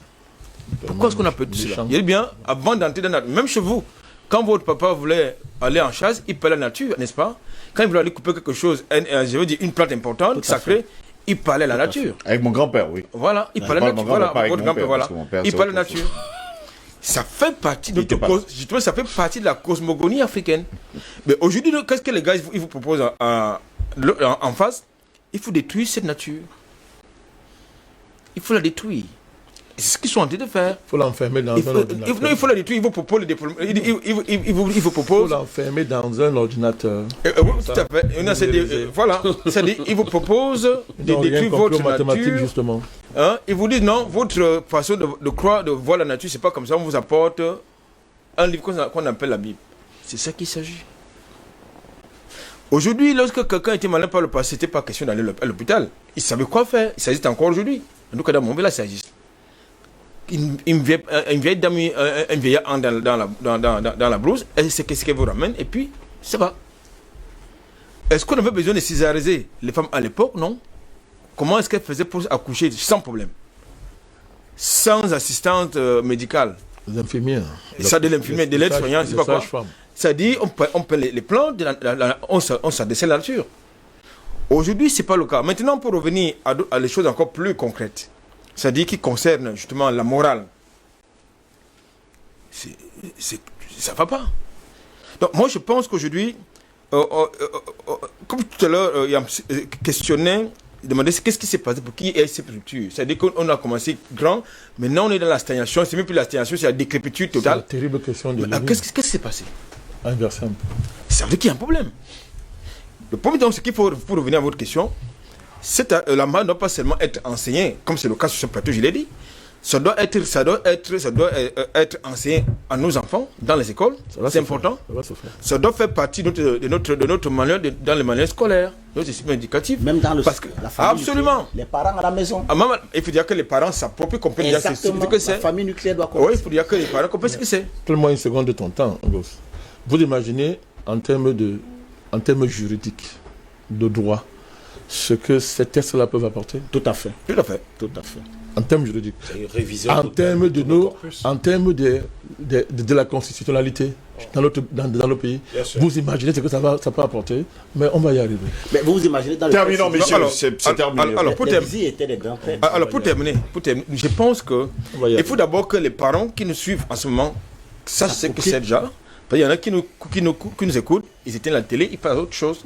Pourquoi est-ce qu'on a perdu cela? Il est bien, avant d'entrer dans la nature, même chez vous, quand votre papa voulait aller en chasse, il parlait de la nature, n'est-ce pas? Quand il voulait aller couper quelque chose, je veux dire une plante importante, sacrée, il parlait de la nature. Avec mon grand-père, oui. Voilà, il parlait de la nature. Voilà, votre grand-père, voilà. Il parlait de la nature. Ça fait partie de ça fait partie de la cosmogonie africaine. Mais aujourd'hui, qu'est-ce que les gars ils vous proposent en face? Il faut détruire cette nature. Il faut la détruire. C'est ce qu'ils sont en train de faire. Il faut l'enfermer dans un ordinateur. Non, il faut la détruire. Il vous propose. L'enfermer dans un ordinateur. Oui, tout à fait. Voilà. C'est-à-dire, il vous propose de détruire votre nature. Justement. Hein? Ils vous disent non, votre façon de croire, de voir la nature, c'est pas comme ça. On vous apporte un livre qu'on appelle la Bible. C'est ça qu'il s'agit. Aujourd'hui, lorsque quelqu'un était malin par le passé, c'était pas question d'aller à l'hôpital. Il savait quoi faire. Il s'agit encore aujourd'hui. En tout cas, dans mon village, ça existe. Une vieille dame, un vieillard entre dans la blouse, et c'est qu'est-ce qu'elle vous ramène, et puis, ça va. Est-ce qu'on avait besoin de césariser les femmes à l'époque? Non. comment est-ce qu'elle faisait pour accoucher sans problème, sans assistante médicale. Les infirmières. Ça, de l'infirmière, de l'aide-soignante, c'est pas quoi. Sages-femmes. C'est-à-dire, on peut les plans, on s'adressait la nature. Aujourd'hui, ce n'est pas le cas. Maintenant, pour revenir à des choses encore plus concrètes, c'est-à-dire qui concernent justement la morale, ça ne va pas. Donc, moi, je pense qu'aujourd'hui, comme tout à l'heure, il y a questionné, demander qu'est-ce qui s'est passé pour qui est cette rupture. C'est-à-dire qu'on a commencé grand, maintenant on est dans la stagnation, c'est même plus la stagnation, c'est la décrépitude totale. C'est une terrible question de Qu'est-ce qui s'est passé? Inversé un peu. Ça veut dire qu'il y a un problème. Le problème, donc, c'est qu'il faut, pour revenir à votre question, la morale ne doit pas seulement être enseignée, comme c'est le cas sur ce plateau, je l'ai dit. Ça doit être enseigné à nos enfants dans les écoles, c'est important. Ça doit faire partie de notre manuel, dans les manuels scolaires, notre système éducatif. Même dans la famille. Absolument. Les parents à la maison. Il faut dire que les parents s'approprient, comprennent bien ce que c'est. La famille nucléaire doit comprendre. Oui, il faut dire que les parents comprennent ce que c'est. Donne-moi une seconde de ton temps, Gosse. Vous imaginez, en termes juridiques, de droit, ce que ces tests-là peuvent apporter? Tout à fait. Tout à fait. Tout à fait. En termes juridiques. Une révision en termes de la constitutionnalité dans le pays. Vous imaginez ce que ça peut apporter, mais on va y arriver. Mais vous imaginez dans le Terminons, messieurs, c'est terminé. Alors, pour terminer, je pense que il faut d'abord que les parents qui nous suivent en ce moment sachent ce que c'est déjà. Il y en a qui nous écoutent, ils éteignent la télé, ils parlent d'autre chose.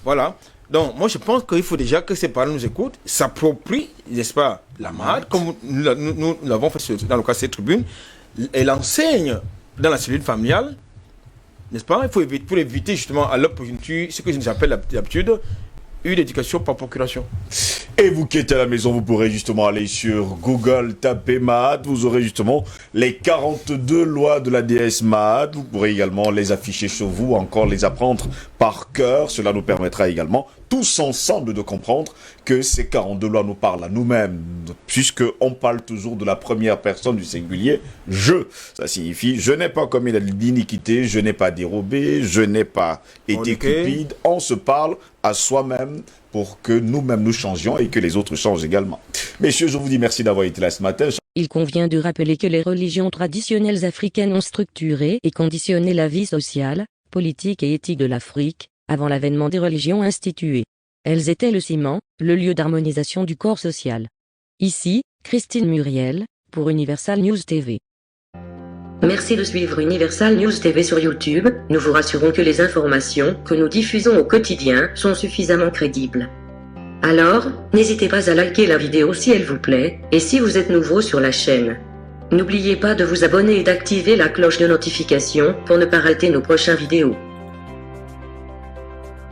Voilà. Donc, moi, je pense qu'il faut déjà que ces parents nous écoutent, s'approprient, n'est-ce pas, la marde, comme nous l'avons fait dans le cas de cette tribune, et l'enseigne dans la cellule familiale, n'est-ce pas? Il faut éviter, pour éviter justement à leur conjoncture, ce que j'appelle d'habitude, une éducation par procuration. Et vous qui êtes à la maison, vous pourrez justement aller sur Google, taper MAD, vous aurez justement les 42 lois de la déesse MAD, vous pourrez également les afficher sur vous, encore les apprendre par cœur, cela nous permettra également tous ensemble de comprendre que ces 42 lois nous parlent à nous-mêmes, puisqu'on parle toujours de la première personne du singulier, je. Ça signifie, je n'ai pas commis l'iniquité, je n'ai pas dérobé, je n'ai pas été cupide, on se parle à soi-même pour que nous-mêmes nous changions et que les autres changent également. Messieurs, je vous dis merci d'avoir été là ce matin. Il convient de rappeler que les religions traditionnelles africaines ont structuré et conditionné la vie sociale, politique et éthique de l'Afrique, avant l'avènement des religions instituées. Elles étaient le ciment, le lieu d'harmonisation du corps social. Ici, Christine Muriel, pour Universal News TV. Merci de suivre Universal News TV sur YouTube. Nous vous rassurons que les informations que nous diffusons au quotidien sont suffisamment crédibles. Alors, n'hésitez pas à liker la vidéo si elle vous plaît, et si vous êtes nouveau sur la chaîne. N'oubliez pas de vous abonner et d'activer la cloche de notification pour ne pas rater nos prochaines vidéos.